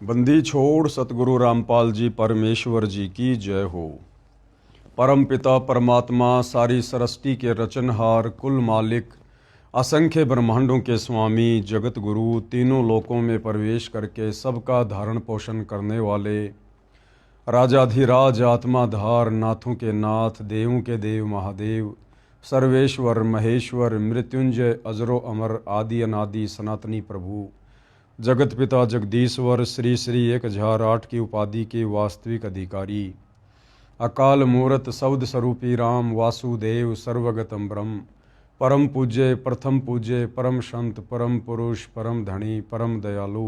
बंदी छोड़ सतगुरु रामपाल जी परमेश्वर जी की जय हो। परम पिता परमात्मा सारी सृष्टि के रचनहार कुल मालिक असंख्य ब्रह्मांडों के स्वामी जगत गुरु तीनों लोकों में प्रवेश करके सबका धारण पोषण करने वाले राजाधिराज आत्माधार नाथों के नाथ देवों के देव महादेव सर्वेश्वर महेश्वर मृत्युंजय अजरो अमर आदि अनादि सनातनी प्रभु जगत पिता जगदीश्वर श्री श्री 1008 की उपाधि के वास्तविक अधिकारी अकाल मूर्त शब्द स्वरूपी राम वासुदेव सर्वगतम ब्रह्म परम पूज्य प्रथम पूज्य परम संत परम पुरुष परम धनी परम दयालु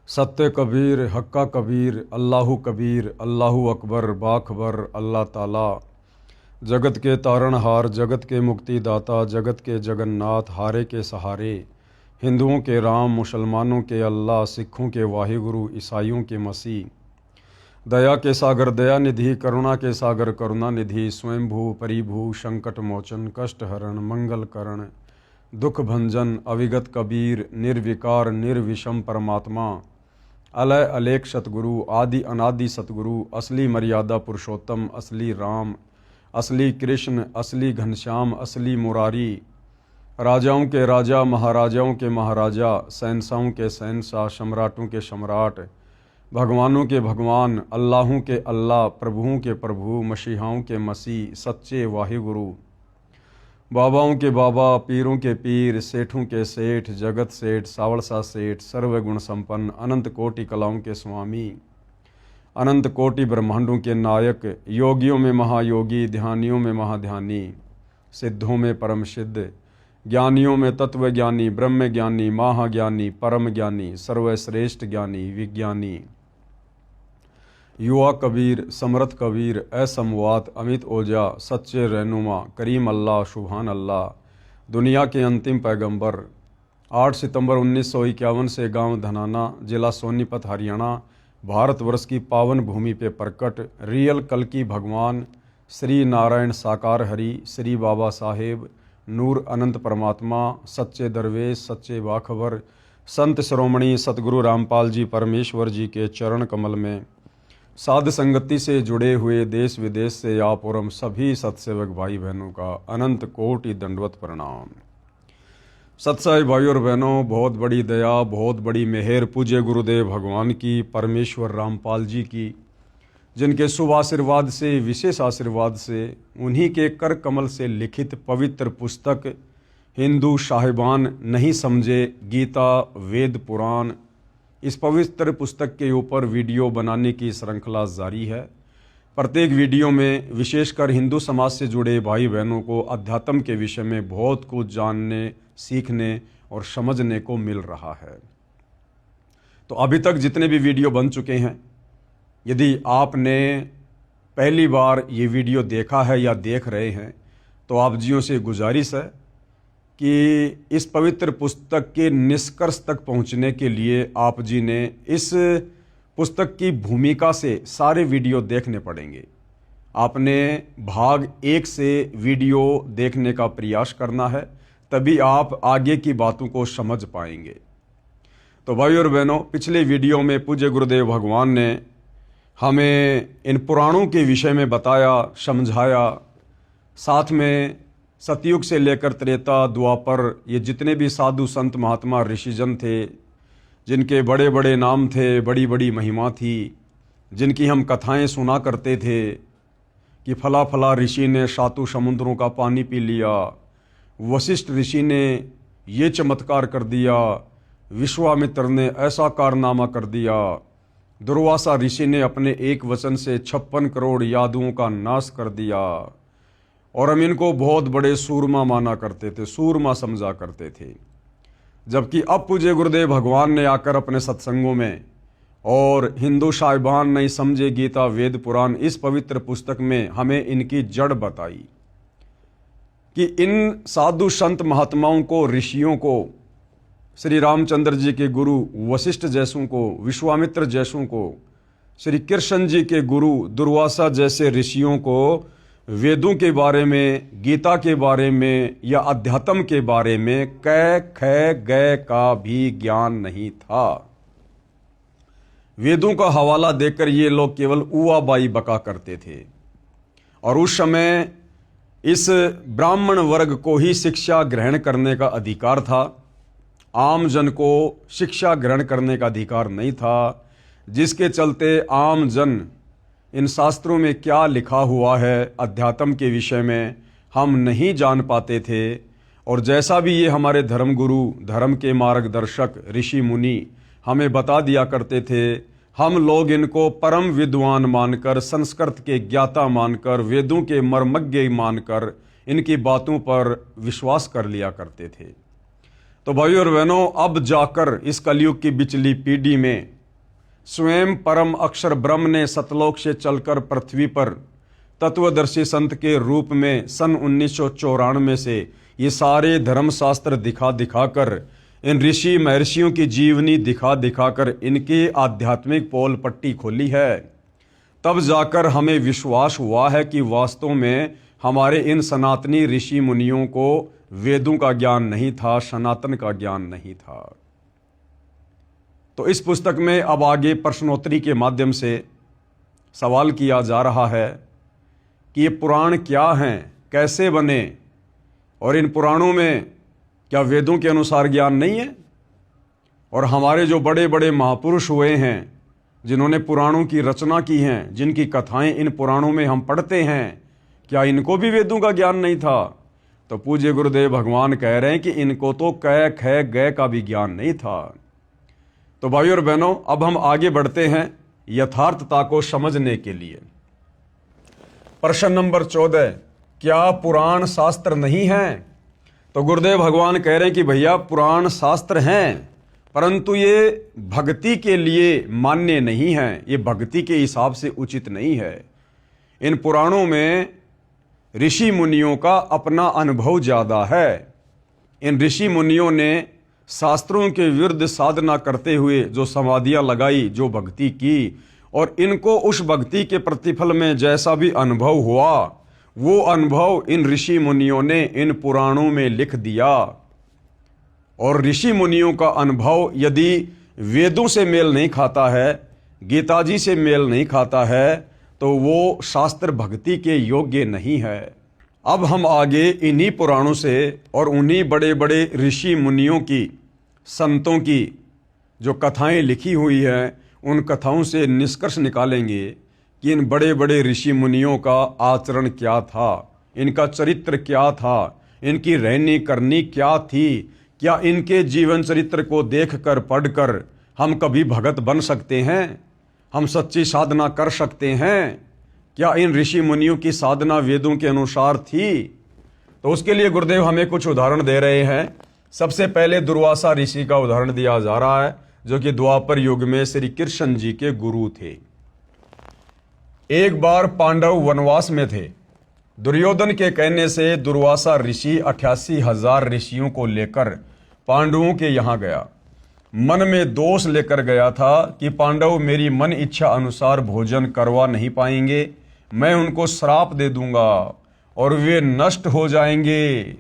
सत्य कबीर हक्का कबीर अल्लाहु कबीर अल्लाहु अकबर बाखबर अल्लाह ताला जगत के तारणहार जगत के मुक्तिदाता जगत के जगन्नाथ हारे के सहारे हिंदुओं के राम मुसलमानों के अल्लाह सिखों के वाहिगुरु ईसाइयों के मसीह दया के सागर दया निधि करुणा के सागर करुणा निधि स्वयंभू परिभू संकट मोचन कष्ट हरण मंगल करण दुख भंजन अविगत कबीर निर्विकार निर्विषम परमात्मा अलय अलेख सतगुरु आदि अनादि सतगुरु असली मर्यादा पुरुषोत्तम असली राम असली कृष्ण असली घनश्याम असली मुरारी राजाओं के राजा महाराजाओं के महाराजा शहंशाहों के शहंशाह सम्राटों के सम्राट भगवानों के भगवान अल्लाहों के अल्लाह प्रभुओं के प्रभु मसीहाओं के मसीह सच्चे वाहिगुरु बाबाओं के बाबा पीरों के पीर सेठों के सेठ जगत सेठ सावड़सा सेठ सर्वगुण संपन्न अनंत कोटि कलाओं के स्वामी अनंत कोटि ब्रह्मांडों के नायक योगियों में महायोगी ध्यानियों में महाध्यानी सिद्धों में परम सिद्ध ज्ञानियों में तत्व ज्ञानी ब्रह्म ज्ञानी महाज्ञानी परम ज्ञानी सर्वश्रेष्ठ ज्ञानी विज्ञानी युवा कबीर समर्थ कबीर असमवात अमित ओजा सच्चे रहनुमा करीम अल्लाह सुभान अल्लाह दुनिया के अंतिम पैगंबर 8 सितंबर 1951 से गांव धनाना जिला सोनीपत हरियाणा भारतवर्ष की पावन भूमि पे प्रकट रियल कल्कि भगवान श्री नारायण साकार हरि श्री बाबा साहेब नूर अनंत परमात्मा सच्चे दरवेश सच्चे बाखबर संत श्रोमणी सतगुरु रामपाल जी परमेश्वर जी के चरण कमल में साध संगति से जुड़े हुए देश विदेश से आप और हम सभी सत्सेवक भाई बहनों का अनंत कोटि दंडवत प्रणाम। सत्साई भाइयों और बहनों, बहुत बड़ी दया बहुत बड़ी मेहर पूज्य गुरुदेव भगवान की परमेश्वर रामपाल जी की जिनके शुभ आशीर्वाद से विशेष आशीर्वाद से उन्हीं के कर कमल से लिखित पवित्र पुस्तक हिंदू साहिबान नहीं समझे गीता वेद पुराण इस पवित्र पुस्तक के ऊपर वीडियो बनाने की श्रृंखला जारी है। प्रत्येक वीडियो में विशेषकर हिंदू समाज से जुड़े भाई बहनों को अध्यात्म के विषय में बहुत कुछ जानने सीखने और समझने को मिल रहा है। तो अभी तक जितने भी वीडियो बन चुके हैं, यदि आपने पहली बार ये वीडियो देखा है या देख रहे हैं तो आप जियों से गुजारिश है कि इस पवित्र पुस्तक के निष्कर्ष तक पहुंचने के लिए आप जी ने इस पुस्तक की भूमिका से सारे वीडियो देखने पड़ेंगे। आपने भाग 1 से वीडियो देखने का प्रयास करना है, तभी आप आगे की बातों को समझ पाएंगे। तो भाई और बहनों, पिछले वीडियो में पूज्य गुरुदेव भगवान ने हमें इन पुराणों के विषय में बताया समझाया, साथ में सतयुग से लेकर त्रेता द्वापर ये जितने भी साधु संत महात्मा ऋषिजन थे जिनके बड़े बड़े नाम थे बड़ी बड़ी महिमा थी, जिनकी हम कथाएं सुना करते थे कि फला फला ऋषि ने 7 समुद्रों का पानी पी लिया, वशिष्ठ ऋषि ने ये चमत्कार कर दिया, विश्वामित्र ने ऐसा कारनामा कर दिया, दुर्वासा ऋषि ने अपने एक वचन से 56 करोड़ यादुओं का नाश कर दिया और हम इनको बहुत बड़े सूरमा माना करते थे, सूरमा समझा करते थे। जबकि अब पूज्य गुरुदेव भगवान ने आकर अपने सत्संगों में और हिंदू साहिबान नहीं समझे गीता वेद पुराण इस पवित्र पुस्तक में हमें इनकी जड़ बताई कि इन साधु संत महात्माओं को ऋषियों को श्री रामचंद्र जी के गुरु वशिष्ठ जैसों को विश्वामित्र जैसों को श्री कृष्ण जी के गुरु दुर्वासा जैसे ऋषियों को वेदों के बारे में गीता के बारे में या अध्यात्म के बारे में कै ख गय का भी ज्ञान नहीं था। वेदों का हवाला देकर ये लोग केवल उआ बाई बका करते थे। और उस समय इस ब्राह्मण वर्ग को ही शिक्षा ग्रहण करने का अधिकार था, आम जन को शिक्षा ग्रहण करने का अधिकार नहीं था, जिसके चलते आम जन इन शास्त्रों में क्या लिखा हुआ है अध्यात्म के विषय में हम नहीं जान पाते थे। और जैसा भी ये हमारे धर्मगुरु, धर्म के मार्गदर्शक, ऋषि मुनि हमें बता दिया करते थे, हम लोग इनको परम विद्वान मानकर, संस्कृत के ज्ञाता मानकर, वेदों के मर्मज्ञ मानकर इनकी बातों पर विश्वास कर लिया करते थे। तो भाइयों और बहनों, अब जाकर इस कलयुग की बिचली पीढ़ी में स्वयं परम अक्षर ब्रह्म ने सतलोक से चलकर पृथ्वी पर तत्वदर्शी संत के रूप में सन 1994 से ये सारे धर्मशास्त्र दिखा दिखाकर, इन ऋषि महर्षियों की जीवनी दिखा दिखाकर इनकी आध्यात्मिक पोल पट्टी खोली है। तब जाकर हमें विश्वास हुआ है कि वास्तव में हमारे इन सनातनी ऋषि मुनियों को वेदों का ज्ञान नहीं था, सनातन का ज्ञान नहीं था। तो इस पुस्तक में अब आगे प्रश्नोत्तरी के माध्यम से सवाल किया जा रहा है कि ये पुराण क्या हैं, कैसे बने, और इन पुराणों में क्या वेदों के अनुसार ज्ञान नहीं है? और हमारे जो बड़े बड़े महापुरुष हुए हैं, जिन्होंने पुराणों की रचना की हैं, जिनकी कथाएं इन पुराणों में हम पढ़ते हैं, क्या इनको भी वेदों का ज्ञान नहीं था? तो पूज्य गुरुदेव भगवान कह रहे हैं कि इनको तो कै ख गय का भी ज्ञान नहीं था। तो भाइयों और बहनों, अब हम आगे बढ़ते हैं यथार्थता को समझने के लिए। प्रश्न नंबर 14, क्या पुराण शास्त्र नहीं है? तो गुरुदेव भगवान कह रहे हैं कि भैया पुराण शास्त्र हैं, परंतु ये भक्ति के लिए मान्य नहीं है, ये भक्ति के हिसाब से उचित नहीं है। इन पुराणों में ऋषि मुनियों का अपना अनुभव ज़्यादा है। इन ऋषि मुनियों ने शास्त्रों के विरुद्ध साधना करते हुए जो समाधियां लगाई, जो भक्ति की, और इनको उस भक्ति के प्रतिफल में जैसा भी अनुभव हुआ, वो अनुभव इन ऋषि मुनियों ने इन पुराणों में लिख दिया। और ऋषि मुनियों का अनुभव यदि वेदों से मेल नहीं खाता है, गीता जी से मेल नहीं खाता है, तो वो शास्त्र भक्ति के योग्य नहीं है। अब हम आगे इन्हीं पुराणों से और उन्हीं बड़े बड़े ऋषि मुनियों की, संतों की जो कथाएं लिखी हुई हैं, उन कथाओं से निष्कर्ष निकालेंगे कि इन बड़े बड़े ऋषि मुनियों का आचरण क्या था, इनका चरित्र क्या था, इनकी रहनी करनी क्या थी। क्या इनके जीवन चरित्र को देखकर, पढ़कर हम कभी भगत बन सकते हैं? हम सच्ची साधना कर सकते हैं? क्या इन ऋषि मुनियों की साधना वेदों के अनुसार थी? तो उसके लिए गुरुदेव हमें कुछ उदाहरण दे रहे हैं। सबसे पहले दुर्वासा ऋषि का उदाहरण दिया जा रहा है, जो कि द्वापर युग में श्री कृष्ण जी के गुरु थे। एक बार पांडव वनवास में थे। दुर्योधन के कहने से दुर्वासा ऋषि 88,000 ऋषियों को लेकर पांडवों के यहाँ गया। मन में दोष लेकर गया था कि पांडव मेरी मन इच्छा अनुसार भोजन करवा नहीं पाएंगे, मैं उनको श्राप दे दूंगा और वे नष्ट हो जाएंगे।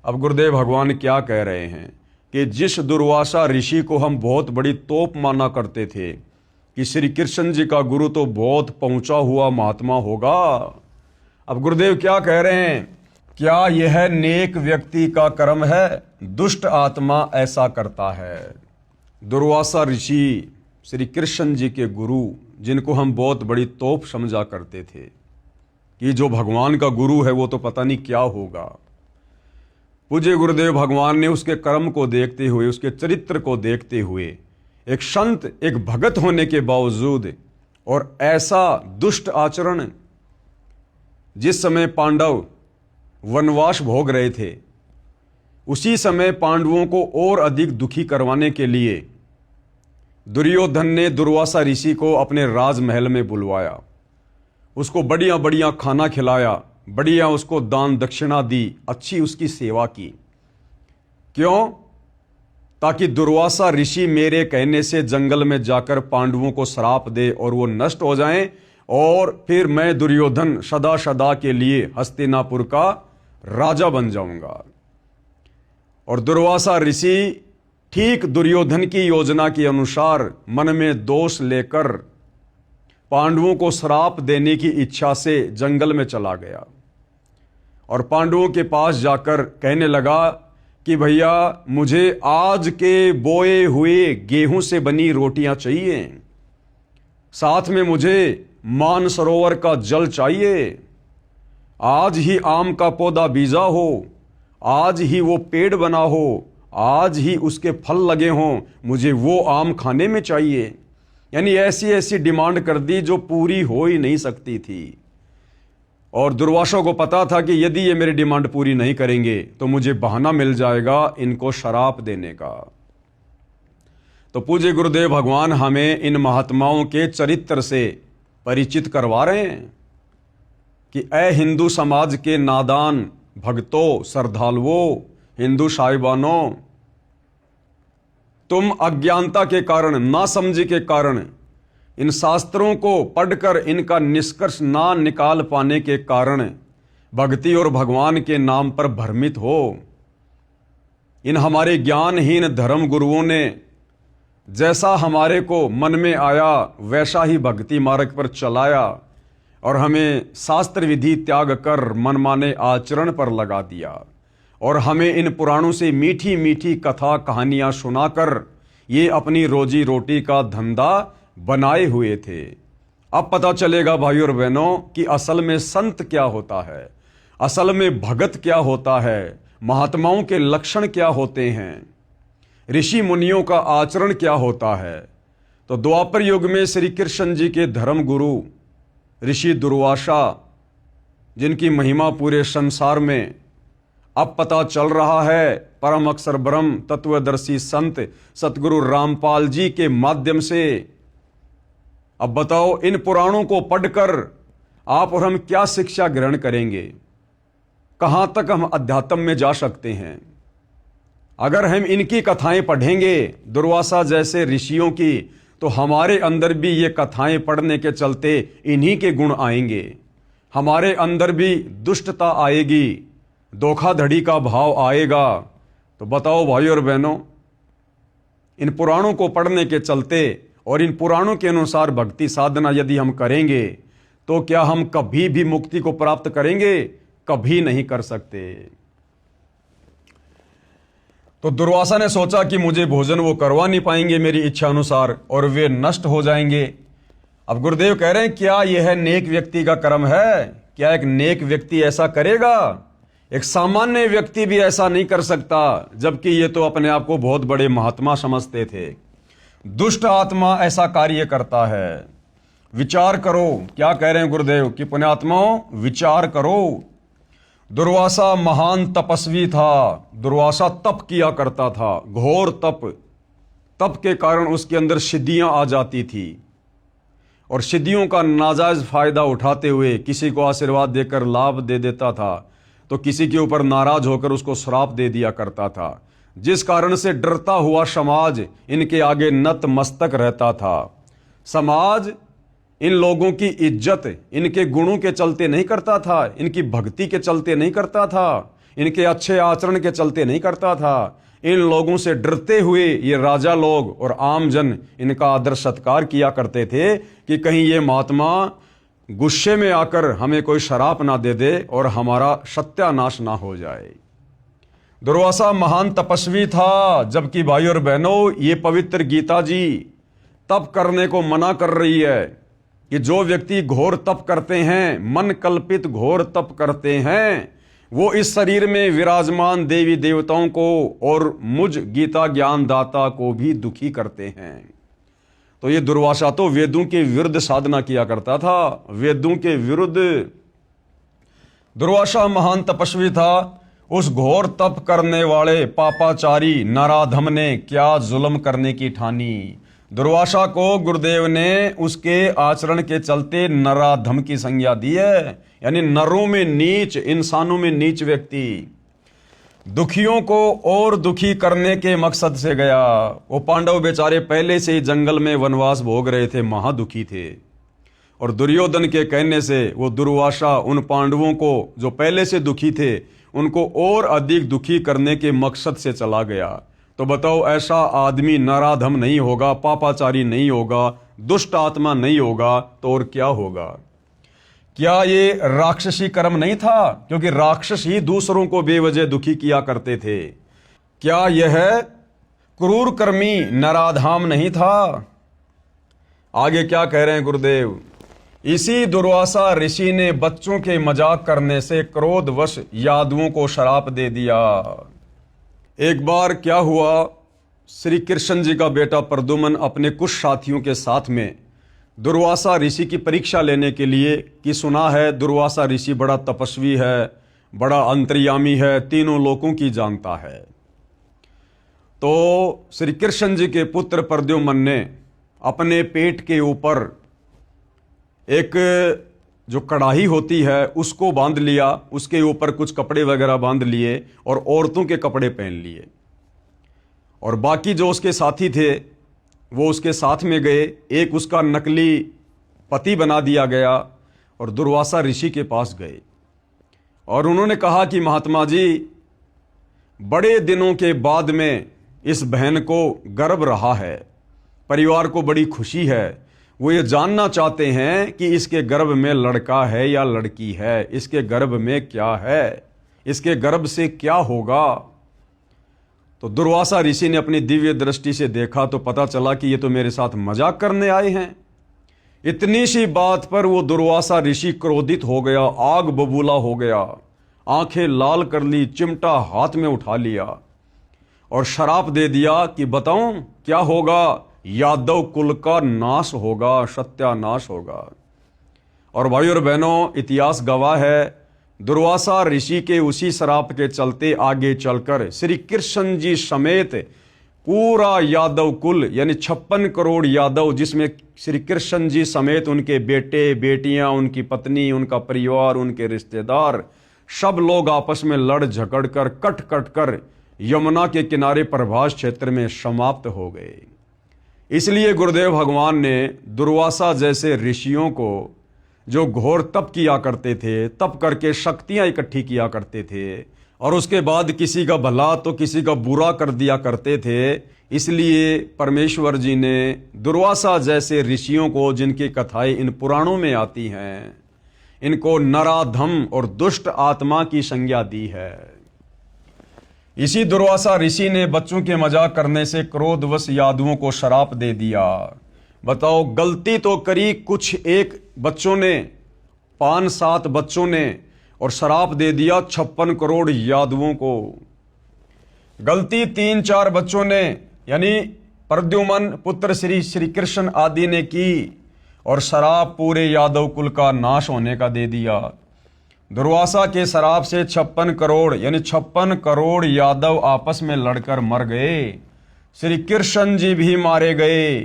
अब गुरुदेव भगवान क्या कह रहे हैं कि जिस दुर्वासा ऋषि को हम बहुत बड़ी तोप माना करते थे कि श्री कृष्ण जी का गुरु तो बहुत पहुंचा हुआ महात्मा होगा, अब गुरुदेव क्या कह रहे हैं, क्या यह नेक व्यक्ति का कर्म है? दुष्ट आत्मा ऐसा करता है। दुर्वासा ऋषि श्री कृष्ण जी के गुरु, जिनको हम बहुत बड़ी तोप समझा करते थे कि जो भगवान का गुरु है वो तो पता नहीं क्या होगा। पूज्य गुरुदेव भगवान ने उसके कर्म को देखते हुए, उसके चरित्र को देखते हुए, एक संत, एक भगत होने के बावजूद और ऐसा दुष्ट आचरण, जिस समय पांडव वनवास भोग रहे थे, उसी समय पांडवों को और अधिक दुखी करवाने के लिए दुर्योधन ने दुर्वासा ऋषि को अपने राजमहल में बुलवाया, उसको बढ़िया बढ़िया खाना खिलाया, बढ़िया उसको दान दक्षिणा दी, अच्छी उसकी सेवा की। क्यों? ताकि दुर्वासा ऋषि मेरे कहने से जंगल में जाकर पांडवों को श्राप दे और वो नष्ट हो जाएं, और फिर मैं दुर्योधन सदा सदा के लिए हस्तिनापुर का राजा बन जाऊंगा। और दुर्वासा ऋषि ठीक दुर्योधन की योजना के अनुसार मन में दोष लेकर पांडवों को श्राप देने की इच्छा से जंगल में चला गया और पांडवों के पास जाकर कहने लगा कि भैया मुझे आज के बोए हुए गेहूं से बनी रोटियां चाहिए, साथ में मुझे मानसरोवर का जल चाहिए, आज ही आम का पौधा बीजा हो, आज ही वो पेड़ बना हो, आज ही उसके फल लगे हों, मुझे वो आम खाने में चाहिए। यानी ऐसी ऐसी डिमांड कर दी जो पूरी हो ही नहीं सकती थी। और दुर्वासा को पता था कि यदि ये मेरी डिमांड पूरी नहीं करेंगे तो मुझे बहाना मिल जाएगा इनको शराप देने का। तो पूज्य गुरुदेव भगवान हमें इन महात्माओं के चरित्र से परिचित करवा रहे हैं कि ए हिंदू समाज के नादान भक्तों, श्रद्धालुओं, हिंदू साहिबानों, तुम अज्ञानता के कारण, नासमझी के कारण, इन शास्त्रों को पढ़कर इनका निष्कर्ष ना निकाल पाने के कारण भक्ति और भगवान के नाम पर भ्रमित हो। इन हमारे ज्ञानहीन धर्म गुरुओं ने जैसा हमारे को मन में आया वैसा ही भक्ति मार्ग पर चलाया और हमें शास्त्र विधि त्याग कर मनमाने आचरण पर लगा दिया और हमें इन पुराणों से मीठी मीठी कथा कहानियां सुनाकर ये अपनी रोजी रोटी का धंधा बनाए हुए थे। अब पता चलेगा भाइयों और बहनों कि असल में संत क्या होता है, असल में भगत क्या होता है, महात्माओं के लक्षण क्या होते हैं, ऋषि मुनियों का आचरण क्या होता है। तो द्वापर युग में श्री कृष्ण जी के धर्म गुरु ऋषि दुर्वासा, जिनकी महिमा पूरे संसार में अब पता चल रहा है, परम अक्षर ब्रह्म तत्वदर्शी संत सतगुरु रामपाल जी के माध्यम से। अब बताओ इन पुराणों को पढ़कर आप और हम क्या शिक्षा ग्रहण करेंगे, कहां तक हम अध्यात्म में जा सकते हैं। अगर हम इनकी कथाएं पढ़ेंगे दुर्वासा जैसे ऋषियों की, तो हमारे अंदर भी ये कथाएं पढ़ने के चलते इन्हीं के गुण आएंगे, हमारे अंदर भी दुष्टता आएगी, धोखाधड़ी का भाव आएगा। तो बताओ भाइयों और बहनों, इन पुराणों को पढ़ने के चलते और इन पुराणों के अनुसार भक्ति साधना यदि हम करेंगे तो क्या हम कभी भी मुक्ति को प्राप्त करेंगे? कभी नहीं कर सकते। तो दुर्वासा ने सोचा कि मुझे भोजन वो करवा नहीं पाएंगे मेरी इच्छा अनुसार और वे नष्ट हो जाएंगे। अब गुरुदेव कह रहे हैं क्या यह नेक व्यक्ति का कर्म है? क्या एक नेक व्यक्ति ऐसा करेगा? एक सामान्य व्यक्ति भी ऐसा नहीं कर सकता, जबकि ये तो अपने आप को बहुत बड़े महात्मा समझते थे। दुष्ट आत्मा ऐसा कार्य करता है। विचार करो, क्या कह रहे हैं गुरुदेव कि पुण्यात्माओं विचार करो। दुर्वासा महान तपस्वी था, दुर्वासा तप किया करता था, घोर तप। तप के कारण उसके अंदर सिद्धियां आ जाती थी और सिद्धियों का नाजायज फायदा उठाते हुए किसी को आशीर्वाद देकर लाभ दे देता था तो किसी के ऊपर नाराज होकर उसको श्राप दे दिया करता था, जिस कारण से डरता हुआ समाज इनके आगे नतमस्तक रहता था। समाज इन लोगों की इज्जत इनके गुणों के चलते नहीं करता था, इनकी भक्ति के चलते नहीं करता था, इनके अच्छे आचरण के चलते नहीं करता था। इन लोगों से डरते हुए ये राजा लोग और आम जन इनका आदर सत्कार किया करते थे कि कहीं ये महात्मा गुस्से में आकर हमें कोई शराप ना दे दे और हमारा सत्यानाश ना हो जाए। दुर्वासा महान तपस्वी था, जबकि भाई और बहनों ये पवित्र गीता जी तप करने को मना कर रही है कि जो व्यक्ति घोर तप करते हैं, मन कल्पित घोर तप करते हैं, वो इस शरीर में विराजमान देवी देवताओं को और मुझ गीता ज्ञान दाता को भी दुखी करते हैं। तो ये दुर्वासा तो वेदों के विरुद्ध साधना किया करता था, वेदों के विरुद्ध। दुर्वासा महान तपस्वी था। उस घोर तप करने वाले पापाचारी नराधम ने क्या जुल्म करने की ठानी। दुर्वासा को गुरुदेव ने उसके आचरण के चलते नराधम की संज्ञा दी है, यानी नरों में नीच, इंसानों में नीच व्यक्ति। दुखियों को और दुखी करने के मकसद से गया। वो पांडव बेचारे पहले से ही जंगल में वनवास भोग रहे थे, महादुखी थे, और दुर्योधन के कहने से वो दुर्वासा उन पांडवों को जो पहले से दुखी थे उनको और अधिक दुखी करने के मकसद से चला गया। तो बताओ ऐसा आदमी नराधम नहीं होगा, पापाचारी नहीं होगा, दुष्ट आत्मा नहीं होगा तो और क्या होगा? क्या ये राक्षसी कर्म नहीं था? क्योंकि राक्षस ही दूसरों को बेवजह दुखी किया करते थे। क्या यह क्रूर कर्मी नराधाम नहीं था? आगे क्या कह रहे हैं गुरुदेव? इसी दुर्वासा ऋषि ने बच्चों के मजाक करने से क्रोधवश यादवों को श्राप दे दिया। एक बार क्या हुआ, श्री कृष्ण जी का बेटा प्रद्युम्न अपने कुछ साथियों के साथ में दुर्वासा ऋषि की परीक्षा लेने के लिए, कि सुना है दुर्वासा ऋषि बड़ा तपस्वी है, बड़ा अंतर्यामी है, तीनों लोकों की जानता है। तो श्री कृष्ण जी के पुत्र प्रद्युम्न ने अपने पेट के ऊपर एक जो कढ़ाई होती है उसको बांध लिया, उसके ऊपर कुछ कपड़े वगैरह बांध लिए और औरतों के कपड़े पहन लिए, और बाकी जो उसके साथी थे वो उसके साथ में गए। एक उसका नकली पति बना दिया गया और दुर्वासा ऋषि के पास गए और उन्होंने कहा कि महात्मा जी, बड़े दिनों के बाद में इस बहन को गर्भ रहा है, परिवार को बड़ी खुशी है, वो ये जानना चाहते हैं कि इसके गर्भ में लड़का है या लड़की है, इसके गर्भ में क्या है, इसके गर्भ से क्या होगा। तो दुर्वासा ऋषि ने अपनी दिव्य दृष्टि से देखा तो पता चला कि ये तो मेरे साथ मजाक करने आए हैं। इतनी सी बात पर वो दुर्वासा ऋषि क्रोधित हो गया, आग बबूला हो गया, आंखें लाल कर ली, चिमटा हाथ में उठा लिया और शराप दे दिया कि बताऊं क्या होगा? यादव कुल का नाश होगा, सत्यानाश होगा। और भाई और बहनों, इतिहास गवाह है, दुर्वासा ऋषि के उसी श्राप के चलते आगे चलकर श्री कृष्ण जी समेत पूरा यादव कुल यानी 56 करोड़ यादव, जिसमें श्री कृष्ण जी समेत उनके बेटे बेटियां, उनकी पत्नी, उनका परिवार, उनके रिश्तेदार, सब लोग आपस में लड़ झगड़ कर कट कट कर यमुना के किनारे प्रभास क्षेत्र में समाप्त हो गए। इसलिए गुरुदेव भगवान ने दुर्वासा जैसे ऋषियों को, जो घोर तप किया करते थे, तप करके शक्तियां इकट्ठी किया करते थे और उसके बाद किसी का भला तो किसी का बुरा कर दिया करते थे, इसलिए परमेश्वर जी ने दुर्वासा जैसे ऋषियों को, जिनकी कथाएं इन पुराणों में आती हैं, इनको नराधम और दुष्ट आत्मा की संज्ञा दी है। इसी दुर्वासा ऋषि ने बच्चों के मजाक करने से क्रोधवश यादवों को श्राप दे दिया। बताओ, गलती तो करी कुछ एक बच्चों ने, 5-7 बच्चों ने, और श्राप दे दिया 56 करोड़ यादवों को। गलती 3-4 बच्चों ने यानी प्रद्युम्न पुत्र श्री कृष्ण आदि ने की और श्राप पूरे यादव कुल का नाश होने का दे दिया। दुर्वासा के श्राप से 56 करोड़ यानी 56 करोड़ यादव आपस में लड़कर मर गए। श्री कृष्ण जी भी मारे गए।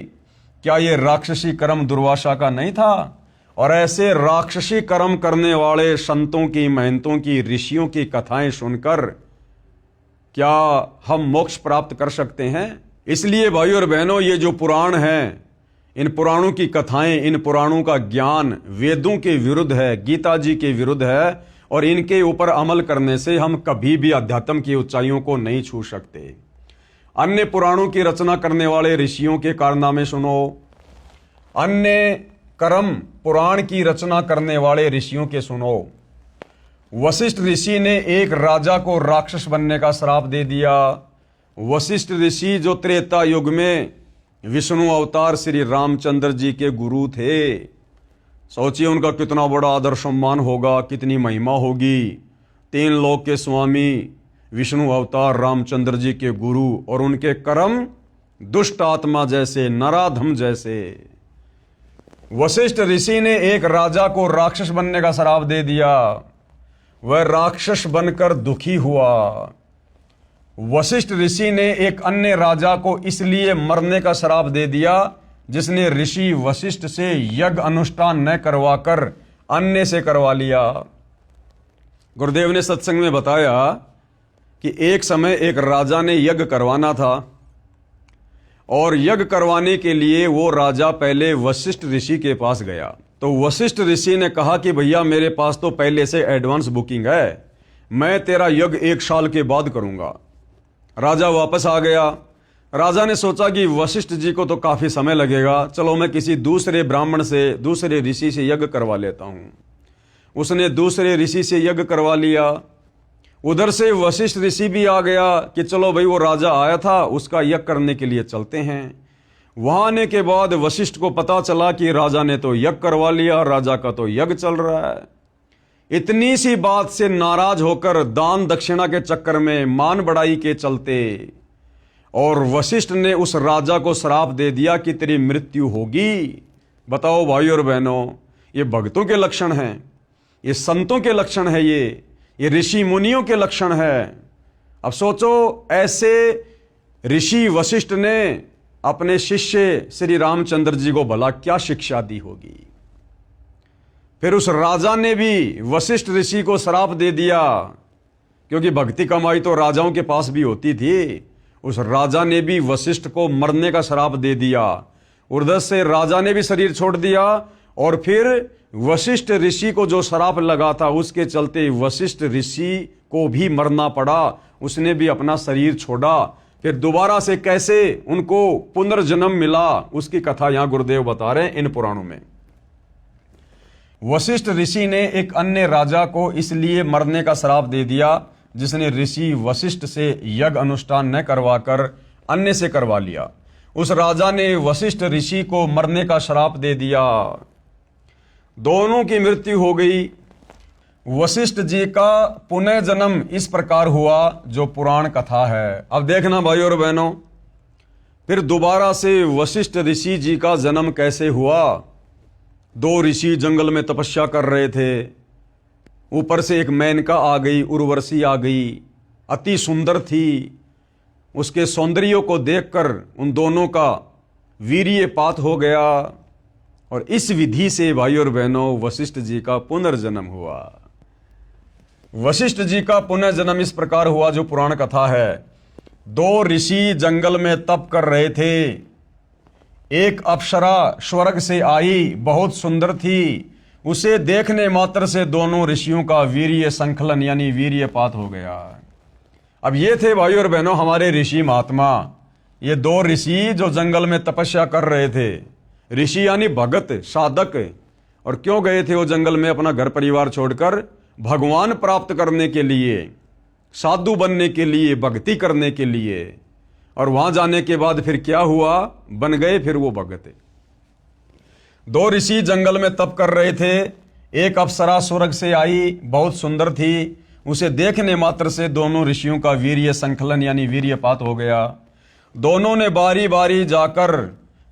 क्या ये राक्षसी कर्म दुर्वासा का नहीं था? और ऐसे राक्षसी कर्म करने वाले संतों की, महंतों की, ऋषियों की कथाएं सुनकर क्या हम मोक्ष प्राप्त कर सकते हैं? इसलिए भाई और बहनों, ये जो पुराण हैं, इन पुराणों की कथाएं, इन पुराणों का ज्ञान वेदों के विरुद्ध है, गीता जी के विरुद्ध है, और इनके ऊपर अमल करने से हम कभी भी अध्यात्म की ऊंचाइयों को नहीं छू सकते। अन्य पुराणों की रचना करने वाले ऋषियों के कारनामे सुनो, अन्य कर्म पुराण की रचना करने वाले ऋषियों के सुनो। वशिष्ठ ऋषि ने एक राजा को राक्षस बनने का श्राप दे दिया। वशिष्ठ ऋषि जो त्रेता युग में विष्णु अवतार श्री रामचंद्र जी के गुरु थे, सोचिए उनका कितना बड़ा आदर सम्मान होगा, कितनी महिमा होगी। 3 लोक के स्वामी विष्णु अवतार रामचंद्र जी के गुरु, और उनके कर्म दुष्ट आत्मा जैसे, नराधम जैसे। वशिष्ठ ऋषि ने एक राजा को राक्षस बनने का श्राप दे दिया। वह राक्षस बनकर दुखी हुआ। वशिष्ठ ऋषि ने एक अन्य राजा को इसलिए मरने का श्राप दे दिया जिसने ऋषि वशिष्ठ से यज्ञ अनुष्ठान न करवाकर अन्य से करवा लिया। गुरुदेव ने सत्संग में बताया कि एक समय एक राजा ने यज्ञ करवाना था, और यज्ञ करवाने के लिए वो राजा पहले वशिष्ठ ऋषि के पास गया। तो वशिष्ठ ऋषि ने कहा कि भैया, मेरे पास तो पहले से एडवांस बुकिंग है, मैं तेरा यज्ञ 1 साल के बाद करूंगा। राजा वापस आ गया। राजा ने सोचा कि वशिष्ठ जी को तो काफी समय लगेगा, चलो मैं किसी दूसरे ब्राह्मण से, दूसरे ऋषि से यज्ञ करवा लेता हूं। उसने दूसरे ऋषि से यज्ञ करवा लिया। उधर से वशिष्ठ ऋषि भी आ गया कि चलो भाई, वो राजा आया था, उसका यज्ञ करने के लिए चलते हैं। वहां आने के बाद वशिष्ठ को पता चला कि राजा ने तो यज्ञ करवा लिया, राजा का तो यज्ञ चल रहा है। इतनी सी बात से नाराज होकर दान दक्षिणा के चक्कर में, मान बढ़ाई के चलते, और वशिष्ठ ने उस राजा को श्राप दे दिया कि तेरी मृत्यु होगी। बताओ भाई और बहनों, ये भक्तों के लक्षण हैं, ये संतों के लक्षण है, ये ऋषि मुनियों के लक्षण है। अब सोचो, ऐसे ऋषि वशिष्ठ ने अपने शिष्य श्री रामचंद्र जी को भला क्या शिक्षा दी होगी। फिर उस राजा ने भी वशिष्ठ ऋषि को श्राप दे दिया, क्योंकि भक्ति कमाई तो राजाओं के पास भी होती थी। उस राजा ने भी वशिष्ठ को मरने का श्राप दे दिया। उधर से राजा ने भी शरीर छोड़ दिया, और फिर वशिष्ठ ऋषि को जो श्राप लगा था उसके चलते वशिष्ठ ऋषि को भी मरना पड़ा। उसने भी अपना शरीर छोड़ा। फिर दोबारा से कैसे उनको पुनर्जन्म मिला, उसकी कथा यहां गुरुदेव बता रहे हैं इन पुराणों में। वशिष्ठ ऋषि ने एक अन्य राजा को इसलिए मरने का श्राप दे दिया जिसने ऋषि वशिष्ठ से यज्ञ अनुष्ठान न करवाकर अन्य से करवा लिया। उस राजा ने वशिष्ठ ऋषि को मरने का श्राप दे दिया। दोनों की मृत्यु हो गई। वशिष्ठ जी का पुनः जन्म इस प्रकार हुआ जो पुराण कथा है। अब देखना भाई और बहनों, फिर दोबारा से वशिष्ठ ऋषि जी का जन्म कैसे हुआ। दो ऋषि जंगल में तपस्या कर रहे थे। ऊपर से एक मेनका आ गई, उर्वशी आ गई, अति सुंदर थी। उसके सौंदर्य को देखकर उन दोनों का वीर्यपात हो गया, और इस विधि से भाई और बहनों वशिष्ठ जी का पुनर्जन्म हुआ। वशिष्ठ जी का पुनर्जन्म इस प्रकार हुआ जो पुराण कथा है। दो ऋषि जंगल में तप कर रहे थे। एक अप्सरा स्वर्ग से आई, बहुत सुंदर थी। उसे देखने मात्र से दोनों ऋषियों का वीर्य संकलन यानी वीर्यपात हो गया। अब ये थे भाई और बहनों हमारे ऋषि महात्मा। ये दो ऋषि जो जंगल में तपस्या कर रहे थे। ऋषि यानी भगत, साधक। और क्यों गए थे वो जंगल में? अपना घर परिवार छोड़कर भगवान प्राप्त करने के लिए, साधु बनने के लिए, भक्ति करने के लिए। और वहां जाने के बाद फिर क्या हुआ? बन गए फिर वो भगत। दो ऋषि जंगल में तप कर रहे थे। एक अप्सरा स्वर्ग से आई, बहुत सुंदर थी। उसे देखने मात्र से दोनों ऋषियों का वीर्य संकलन यानी वीर्यपात हो गया। दोनों ने बारी बारी जाकर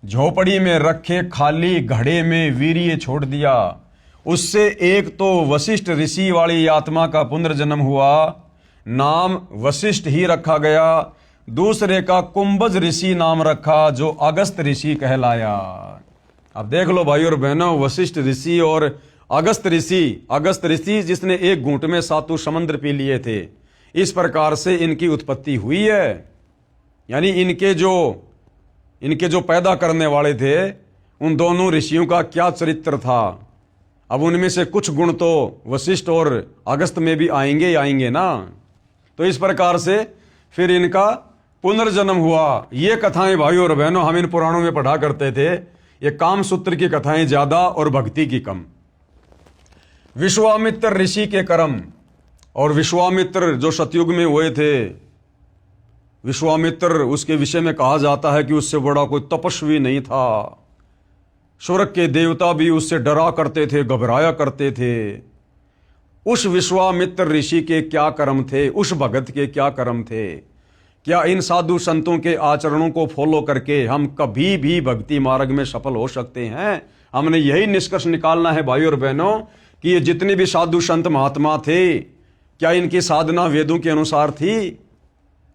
झोपड़ी में रखे खाली घड़े में वीर्य छोड़ दिया। उससे एक तो वशिष्ठ ऋषि वाली आत्मा का पुनर्जन्म हुआ, नाम वशिष्ठ ही रखा गया। दूसरे का कुंभज ऋषि नाम रखा जो अगस्त ऋषि कहलाया। अब देख लो भाई और बहनों, वशिष्ठ ऋषि और अगस्त ऋषि जिसने एक घूंट में 7 समुद्र पी लिए थे। इस प्रकार से इनकी उत्पत्ति हुई है। यानी इनके जो पैदा करने वाले थे उन दोनों ऋषियों का क्या चरित्र था। अब उनमें से कुछ गुण तो वशिष्ठ और अगस्त में भी आएंगे ना। तो इस प्रकार से फिर इनका पुनर्जन्म हुआ। ये कथाएं भाई और बहनों हम इन पुराणों में पढ़ा करते थे। ये काम सूत्र की कथाएं ज्यादा और भक्ति की कम। विश्वामित्र ऋषि के कर्म, और विश्वामित्र जो सतयुग में हुए थे, विश्वामित्र उसके विषय में कहा जाता है कि उससे बड़ा कोई तपस्वी नहीं था। स्वर्ग के देवता भी उससे डरा करते थे, घबराया करते थे। उस विश्वामित्र ऋषि के क्या कर्म थे, उस भगत के क्या कर्म थे। क्या इन साधु संतों के आचरणों को फॉलो करके हम कभी भी भक्ति मार्ग में सफल हो सकते हैं? हमने यही निष्कर्ष निकालना है भाई और बहनों कि ये जितने भी साधु संत महात्मा थे, क्या इनकी साधना वेदों के अनुसार थी?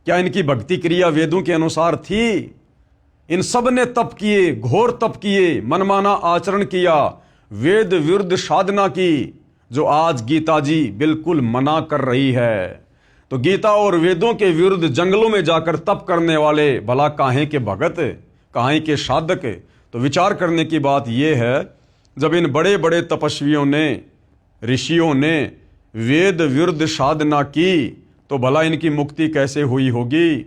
क्या इनकी भक्ति क्रिया वेदों के अनुसार थी? इन सब ने तप किए, घोर तप किए, मनमाना आचरण किया, वेद विरुद्ध साधना की, जो आज गीता जी बिल्कुल मना कर रही है। तो गीता और वेदों के विरुद्ध जंगलों में जाकर तप करने वाले भला काहे के भगत, काहे के साधक? तो विचार करने की बात यह है, जब इन बड़े बड़े तपस्वियों ने, ऋषियों ने वेद विरुद्ध साधना की तो भला इनकी मुक्ति कैसे हुई होगी?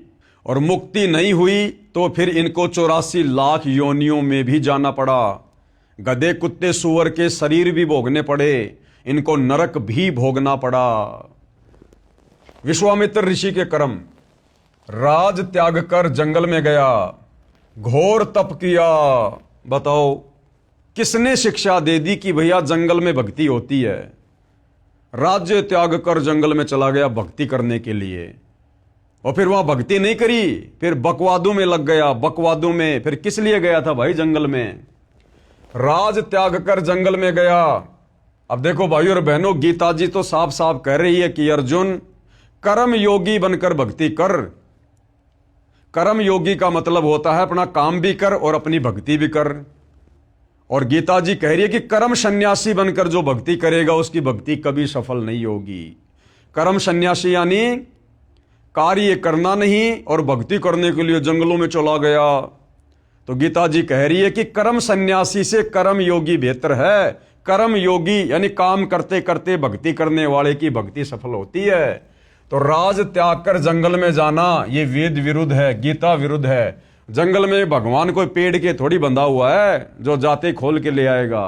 और मुक्ति नहीं हुई तो फिर इनको 84 लाख योनियों में भी जाना पड़ा। गधे कुत्ते सूअर के शरीर भी भोगने पड़े, इनको नरक भी भोगना पड़ा। विश्वामित्र ऋषि के कर्म, राज त्याग कर जंगल में गया, घोर तप किया। बताओ किसने शिक्षा दे दी कि भैया जंगल में भक्ति होती है? राज्य त्याग कर जंगल में चला गया भक्ति करने के लिए, और फिर वहां भक्ति नहीं करी, फिर बकवादों में लग गया। बकवादों में फिर किस लिए गया था भाई जंगल में? राज त्याग कर जंगल में गया। अब देखो भाइयों और बहनों, गीता जी तो साफ साफ कह रही है कि अर्जुन कर्म योगी बनकर भक्ति कर। कर्म योगी का मतलब होता है अपना काम भी कर और अपनी भक्ति भी कर। और गीता जी कह रही है कि कर्म सन्यासी बनकर जो भक्ति करेगा उसकी भक्ति कभी सफल नहीं होगी। कर्म सन्यासी यानी कार्य करना नहीं और भक्ति करने के लिए जंगलों में चला गया। तो गीता जी कह रही है कि कर्म सन्यासी से कर्म योगी बेहतर है। कर्म योगी यानी काम करते करते भक्ति करने वाले की भक्ति सफल होती है। तो राज त्याग कर जंगल में जाना ये वेद विरुद्ध है, गीता विरुद्ध है। जंगल में भगवान कोई पेड़ के थोड़ी बंधा हुआ है जो जाते खोल के ले आएगा।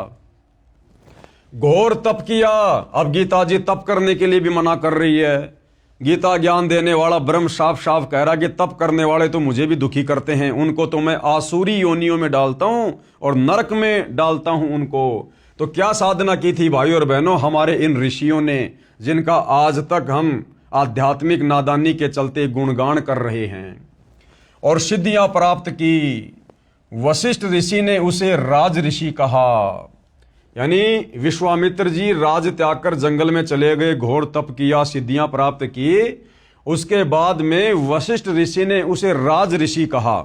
घोर तप किया। अब गीता जी तप करने के लिए भी मना कर रही है। गीता ज्ञान देने वाला ब्रह्म साफ साफ कह रहा कि तप करने वाले तो मुझे भी दुखी करते हैं, उनको तो मैं आसुरी योनियों में डालता हूं और नरक में डालता हूं उनको। तो क्या साधना की थी भाई और बहनों हमारे इन ऋषियों ने, जिनका आज तक हम आध्यात्मिक नादानी के चलते गुणगान कर रहे हैं और सिद्धियां प्राप्त की। वशिष्ठ ऋषि ने उसे राज ऋषि कहा। यानी विश्वामित्र जी राज त्याग कर जंगल में चले गए, घोर तप किया, सिद्धियां प्राप्त की। उसके बाद में वशिष्ठ ऋषि ने उसे राज ऋषि कहा।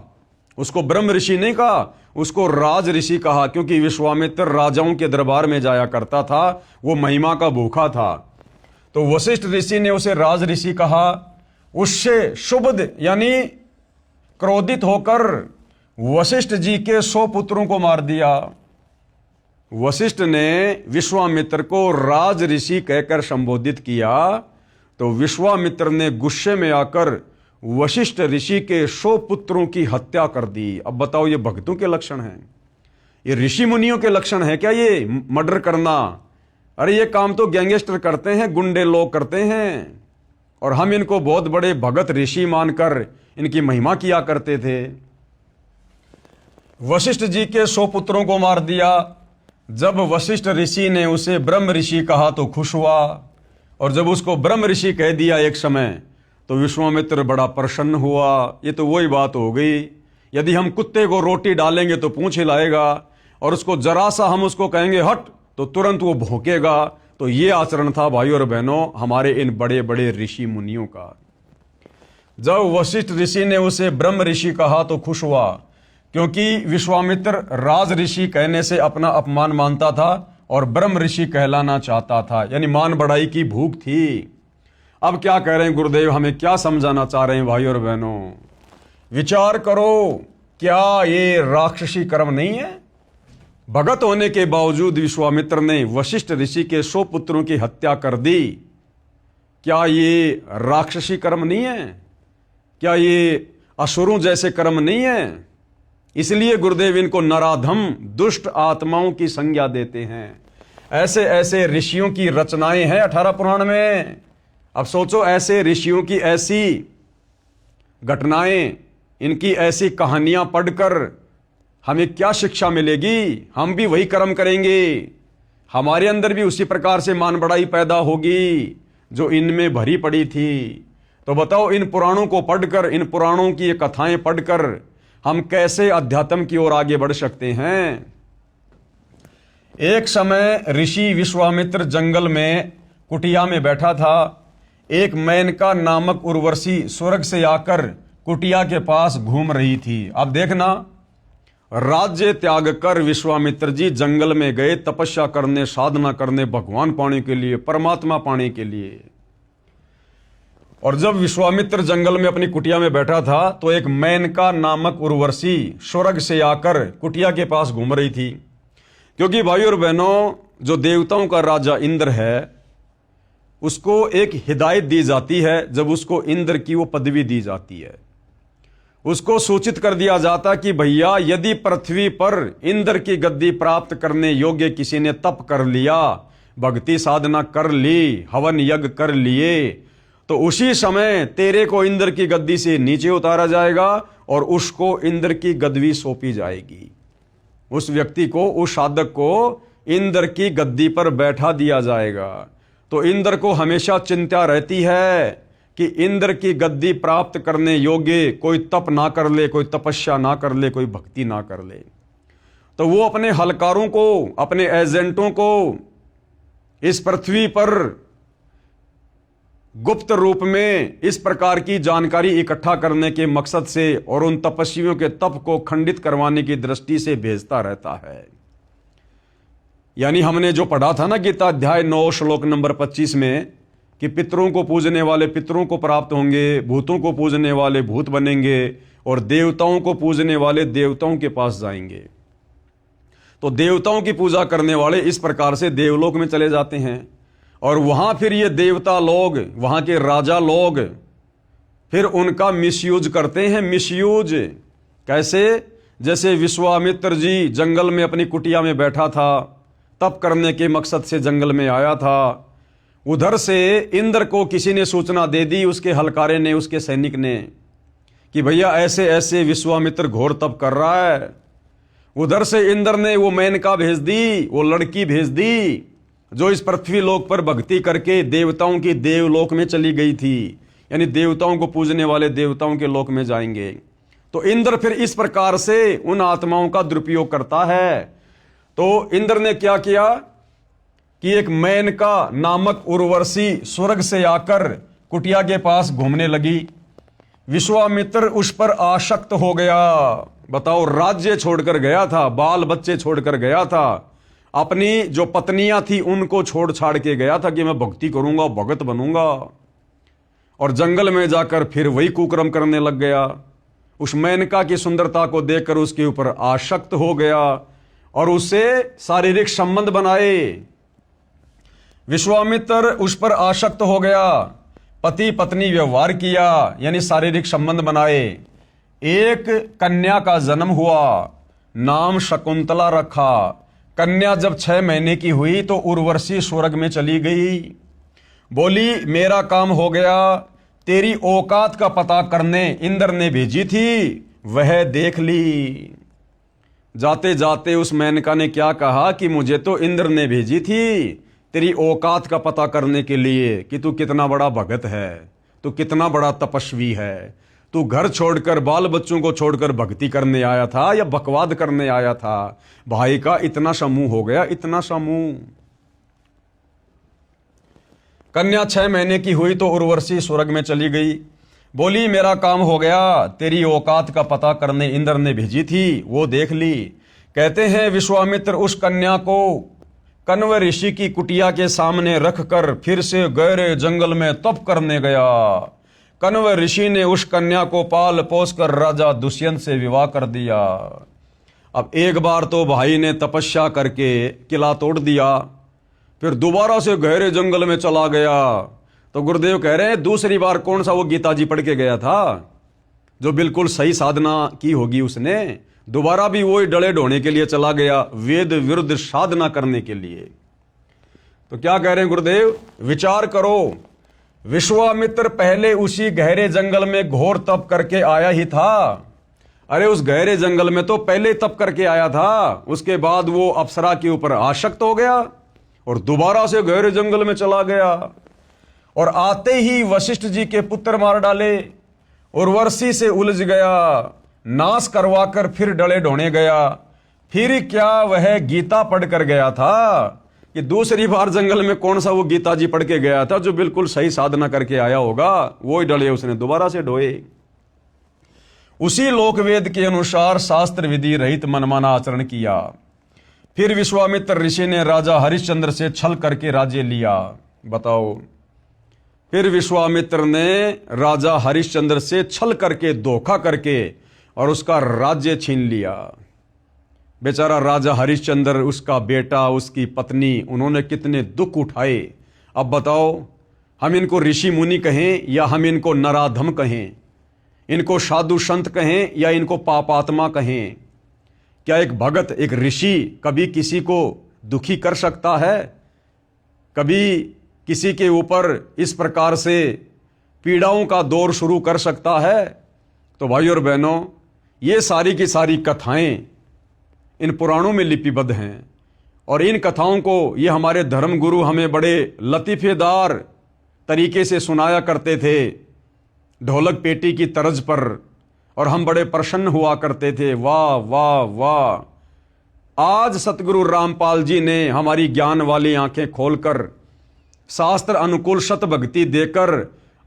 उसको ब्रह्म ऋषि नहीं कहा, उसको राज ऋषि कहा, क्योंकि विश्वामित्र राजाओं के दरबार में जाया करता था, वो महिमा का भूखा था। तो वशिष्ठ ऋषि ने उसे राज ऋषि कहा। उससे शुभ यानी क्रोधित होकर वशिष्ठ जी के 100 पुत्रों को मार दिया। वशिष्ठ ने विश्वामित्र को राज ऋषि कहकर संबोधित किया तो विश्वामित्र ने गुस्से में आकर वशिष्ठ ऋषि के 100 पुत्रों की हत्या कर दी। अब बताओ ये भक्तों के लक्षण हैं? ये ऋषि मुनियों के लक्षण है क्या ये मर्डर करना? अरे ये काम तो गैंगस्टर करते हैं, गुंडे लोग करते हैं, और हम इनको बहुत बड़े भगत ऋषि मानकर इनकी महिमा किया करते थे। वशिष्ठ जी के 100 पुत्रों को मार दिया। जब वशिष्ठ ऋषि ने उसे ब्रह्म ऋषि कहा तो खुश हुआ, और जब उसको ब्रह्म ऋषि कह दिया एक समय तो विश्वामित्र बड़ा प्रसन्न हुआ। ये तो वही बात हो गई, यदि हम कुत्ते को रोटी डालेंगे तो पूंछ हिलाएगा, और उसको जरा सा हम उसको कहेंगे हट तो तुरंत वो भौंकेगा। तो ये आचरण था भाइयों और बहनों हमारे इन बड़े बड़े ऋषि मुनियों का। जब वशिष्ठ ऋषि ने उसे ब्रह्म ऋषि कहा तो खुश हुआ, क्योंकि विश्वामित्र राज ऋषि कहने से अपना अपमान मानता था और ब्रह्म ऋषि कहलाना चाहता था, यानी मान बढ़ाई की भूख थी। अब क्या कह रहे हैं गुरुदेव, हमें क्या समझाना चाह रहे हैं भाइयों और बहनों? विचार करो, क्या ये राक्षसी कर्म नहीं है? भगत होने के बावजूद विश्वामित्र ने वशिष्ठ ऋषि के 100 पुत्रों की हत्या कर दी। क्या ये राक्षसी कर्म नहीं है? क्या ये असुरों जैसे कर्म नहीं है? इसलिए गुरुदेव इनको नराधम दुष्ट आत्माओं की संज्ञा देते हैं। ऐसे ऐसे ऋषियों की रचनाएं हैं 18 पुराण में। अब सोचो, ऐसे ऋषियों की ऐसी घटनाएं, इनकी ऐसी कहानियां पढ़कर हमें क्या शिक्षा मिलेगी? हम भी वही कर्म करेंगे, हमारे अंदर भी उसी प्रकार से मान बढ़ाई पैदा होगी जो इनमें भरी पड़ी थी। तो बताओ, इन पुराणों को पढ़कर, इन पुराणों की ये कथाएं पढ़कर हम कैसे अध्यात्म की ओर आगे बढ़ सकते हैं? एक समय ऋषि विश्वामित्र जंगल में कुटिया में बैठा था। एक मेनका नामक उर्वशी स्वर्ग से आकर कुटिया के पास घूम रही थी। अब देखना, राज्य त्याग कर विश्वामित्र जी जंगल में गए तपस्या करने, साधना करने, भगवान पाने के लिए, परमात्मा पाने के लिए। और जब विश्वामित्र जंगल में अपनी कुटिया में बैठा था तो एक मेनका नामक उर्वशी स्वर्ग से आकर कुटिया के पास घूम रही थी। क्योंकि भाई और बहनों, जो देवताओं का राजा इंद्र है उसको एक हिदायत दी जाती है जब उसको इंद्र की वो पदवी दी जाती है। उसको सूचित कर दिया जाता कि भैया यदि पृथ्वी पर इंद्र की गद्दी प्राप्त करने योग्य किसी ने तप कर लिया, भक्ति साधना कर ली, हवन यज्ञ कर लिए, तो उसी समय तेरे को इंद्र की गद्दी से नीचे उतारा जाएगा और उसको इंद्र की गद्दी सौंपी जाएगी। उस व्यक्ति को, उस साधक को इंद्र की गद्दी पर बैठा दिया जाएगा। तो इंद्र को हमेशा चिंता रहती है कि इंद्र की गद्दी प्राप्त करने योग्य कोई तप ना कर ले, कोई तपस्या ना कर ले, कोई भक्ति ना कर ले। तो वो अपने हलकारों को, अपने एजेंटों को इस पृथ्वी पर गुप्त रूप में इस प्रकार की जानकारी इकट्ठा करने के मकसद से और उन तपस्वियों के तप को खंडित करवाने की दृष्टि से भेजता रहता है। यानी हमने जो पढ़ा था ना गीता अध्याय 9 श्लोक नंबर 25 में कि पितरों को पूजने वाले पितरों को प्राप्त होंगे, भूतों को पूजने वाले भूत बनेंगे और देवताओं को पूजने वाले देवताओं के पास जाएंगे। तो देवताओं की पूजा करने वाले इस प्रकार से देवलोक में चले जाते हैं और वहां फिर ये देवता लोग, वहां के राजा लोग फिर उनका मिसयूज करते हैं। मिसयूज कैसे? जैसे विश्वामित्र जी जंगल में अपनी कुटिया में बैठा था, तप करने के मकसद से जंगल में आया था। उधर से इंद्र को किसी ने सूचना दे दी, उसके हलकारे ने, उसके सैनिक ने, कि भैया ऐसे ऐसे विश्वामित्र घोर तप कर रहा है। उधर से इंद्र ने वो मेनका भेज दी, वो लड़की भेज दी जो इस पृथ्वी लोक पर भक्ति करके देवताओं की देवलोक में चली गई थी, यानी देवताओं को पूजने वाले देवताओं के लोक में जाएंगे। तो इंद्र फिर इस प्रकार से उन आत्माओं का दुरुपयोग करता है। तो इंद्र ने क्या किया कि एक मेनका नामक उर्वशी स्वर्ग से आकर कुटिया के पास घूमने लगी। विश्वामित्र उस पर आसक्त हो गया। बताओ, राज्य छोड़कर गया था, बाल बच्चे छोड़कर गया था, अपनी जो पत्नियां थी उनको छोड़ छाड़ के गया था कि मैं भक्ति करूंगा, भगत बनूंगा, और जंगल में जाकर फिर वही कुकर्म करने लग गया। उस मेनका की सुंदरता को देखकर उसके ऊपर आसक्त हो गया और उससे शारीरिक संबंध बनाए। विश्वामित्र उस पर आसक्त हो गया, पति पत्नी व्यवहार किया, यानी शारीरिक संबंध बनाए। एक कन्या का जन्म हुआ, नाम शकुंतला रखा। कन्या जब 6 महीने की हुई तो उर्वशी स्वर्ग में चली गई। बोली मेरा काम हो गया, तेरी औकात का पता करने इंद्र ने भेजी थी, वह देख ली। जाते जाते उस मेनका ने क्या कहा कि मुझे तो इंद्र ने भेजी थी तेरी औकात का पता करने के लिए कि तू कितना बड़ा भगत है, तू कितना बड़ा तपस्वी है, तू घर छोड़कर, बाल बच्चों को छोड़कर भक्ति करने आया था या बकवाद करने आया था। भाई का इतना सा मुंह हो गया, इतना सा मुंह। कन्या 6 महीने की हुई तो उर्वशी स्वर्ग में चली गई। बोली मेरा काम हो गया, तेरी औकात का पता करने इंद्र ने भेजी थी, वो देख ली। कहते हैं विश्वामित्र उस कन्या को कण्व ऋषि की कुटिया के सामने रखकर फिर से गहरे जंगल में तप करने गया। कण्व ऋषि ने उस कन्या को पाल पोस कर राजा दुष्यंत से विवाह कर दिया। अब एक बार तो भाई ने तपस्या करके किला तोड़ दिया, फिर दोबारा से गहरे जंगल में चला गया। तो गुरुदेव कह रहे हैं दूसरी बार कौन सा वो गीता जी पढ़ के गया था जो बिल्कुल सही साधना की होगी उसने, दोबारा भी वही डले ढोने के लिए चला गया, वेद विरुद्ध साधना करने के लिए। तो क्या कह रहे हैं गुरुदेव? विचार करो, विश्वामित्र पहले उसी गहरे जंगल में घोर तप करके आया ही था। अरे उस गहरे जंगल में तो पहले तप करके आया था, उसके बाद वो अप्सरा के ऊपर आसक्त हो गया और दोबारा से गहरे जंगल में चला गया और आते ही वशिष्ठ जी के पुत्र मार डाले, उर्वशी से उलझ गया, नाश करवाकर फिर डले ढोने गया। फिर क्या वह गीता पढ़कर गया था कि दूसरी बार जंगल में कौन सा वो गीता जी पढ़ के गया था जो बिल्कुल सही साधना करके आया होगा, वो ही डले उसने दोबारा से ढोए। उसी लोकवेद के अनुसार शास्त्र विधि रहित मनमाना आचरण किया। फिर विश्वामित्र ऋषि ने राजा हरिश्चंद्र से छल करके राज्य लिया। बताओ, फिर विश्वामित्र ने राजा हरिश्चंद्र से छल करके, धोखा करके और उसका राज्य छीन लिया। बेचारा राजा हरिश्चंद्र, उसका बेटा, उसकी पत्नी, उन्होंने कितने दुख उठाए। अब बताओ, हम इनको ऋषि मुनि कहें या हम इनको नराधम कहें? इनको साधु संत कहें या इनको पापात्मा कहें। क्या एक भगत, एक ऋषि कभी किसी को दुखी कर सकता है? कभी किसी के ऊपर इस प्रकार से पीड़ाओं का दौर शुरू कर सकता है? तो भाइयों और बहनों, ये सारी की सारी कथाएं इन पुराणों में लिपिबद्ध हैं और इन कथाओं को ये हमारे धर्म गुरु हमें बड़े लतीफेदार तरीके से सुनाया करते थे, ढोलक पेटी की तर्ज पर, और हम बड़े प्रसन्न हुआ करते थे। वाह वाह वाह। आज सतगुरु रामपाल जी ने हमारी ज्ञान वाली आंखें खोलकर शास्त्र अनुकूल सत भक्ति देकर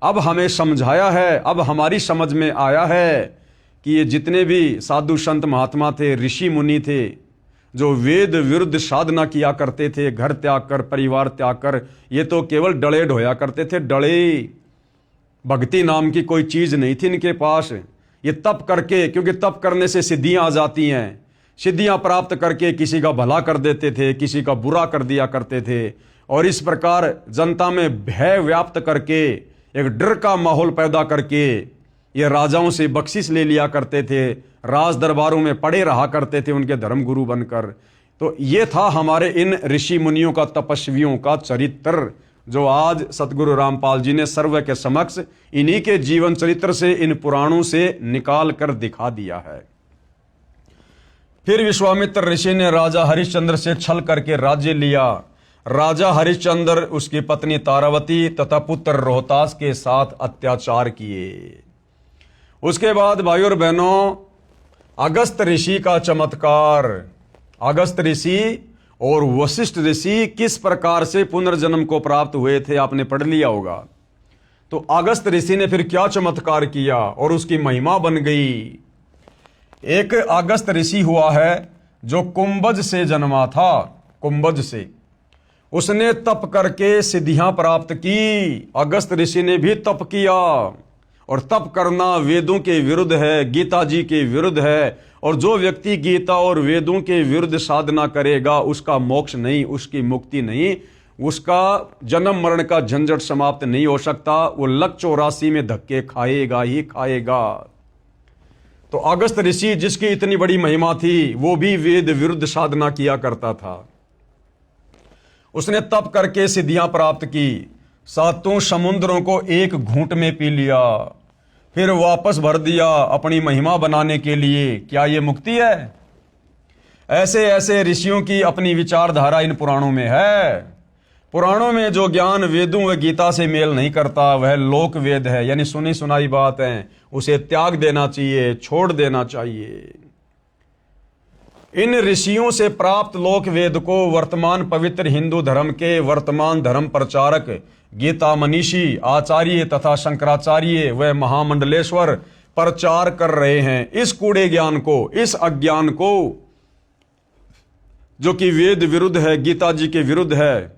अब हमें समझाया है, अब हमारी समझ में आया है कि ये जितने भी साधु संत महात्मा थे, ऋषि मुनि थे, जो वेद विरुद्ध साधना किया करते थे, घर त्याग कर, परिवार त्याग कर, ये तो केवल डले ढोया करते थे, डले। भक्ति नाम की कोई चीज नहीं थी इनके पास। ये तप करके, क्योंकि तप करने से सिद्धियां आ जाती हैं, सिद्धियां प्राप्त करके किसी का भला कर देते थे, किसी का बुरा कर दिया करते थे, और इस प्रकार जनता में भय व्याप्त करके, एक डर का माहौल पैदा करके ये राजाओं से बख्शिश ले लिया करते थे, राज दरबारों में पड़े रहा करते थे उनके धर्म गुरु बनकर। तो ये था हमारे इन ऋषि मुनियों का, तपस्वियों का चरित्र, जो आज सतगुरु रामपाल जी ने सर्व के समक्ष इन्हीं के जीवन चरित्र से, इन पुराणों से निकाल कर दिखा दिया है। फिर विश्वामित्र ऋषि ने राजा हरिश्चंद्र से छल करके राज्य लिया। राजा हरिश्चंद्र, उसकी पत्नी तारावती तथा पुत्र रोहतास के साथ अत्याचार किए। उसके बाद भाइयों और बहनों, अगस्त ऋषि का चमत्कार। अगस्त ऋषि और वशिष्ठ ऋषि किस प्रकार से पुनर्जन्म को प्राप्त हुए थे, आपने पढ़ लिया होगा। तो अगस्त ऋषि ने फिर क्या चमत्कार किया और उसकी महिमा बन गई। एक अगस्त ऋषि हुआ है जो कुंभज से जन्मा था, कुंभज से। उसने तप करके सिद्धियां प्राप्त की। अगस्त ऋषि ने भी तप किया, और तप करना वेदों के विरुद्ध है, गीता जी के विरुद्ध है, और जो व्यक्ति गीता और वेदों के विरुद्ध साधना करेगा उसका मोक्ष नहीं, उसकी मुक्ति नहीं, उसका जन्म मरण का झंझट समाप्त नहीं हो सकता। वो लक 84 में धक्के खाएगा ही खाएगा। तो अगस्त ऋषि, जिसकी इतनी बड़ी महिमा थी, वो भी वेद विरुद्ध साधना किया करता था। उसने तप करके सिद्धियां प्राप्त की, सातों समुद्रों को एक घूंट में पी लिया, फिर वापस भर दिया अपनी महिमा बनाने के लिए। क्या ये मुक्ति है? ऐसे ऐसे ऋषियों की अपनी विचारधारा इन पुराणों में है। पुराणों में जो ज्ञान वेदों व गीता से मेल नहीं करता, वह लोक वेद है, यानी सुनी सुनाई बात है, उसे त्याग देना चाहिए, छोड़ देना चाहिए। इन ऋषियों से प्राप्त लोक वेद को वर्तमान पवित्र हिंदू धर्म के वर्तमान धर्म प्रचारक, गीता मनीषी, आचार्य तथा शंकराचार्य व महामंडलेश्वर प्रचार कर रहे हैं। इस कूड़े ज्ञान को, इस अज्ञान को, जो कि वेद विरुद्ध है, गीता जी के विरुद्ध है,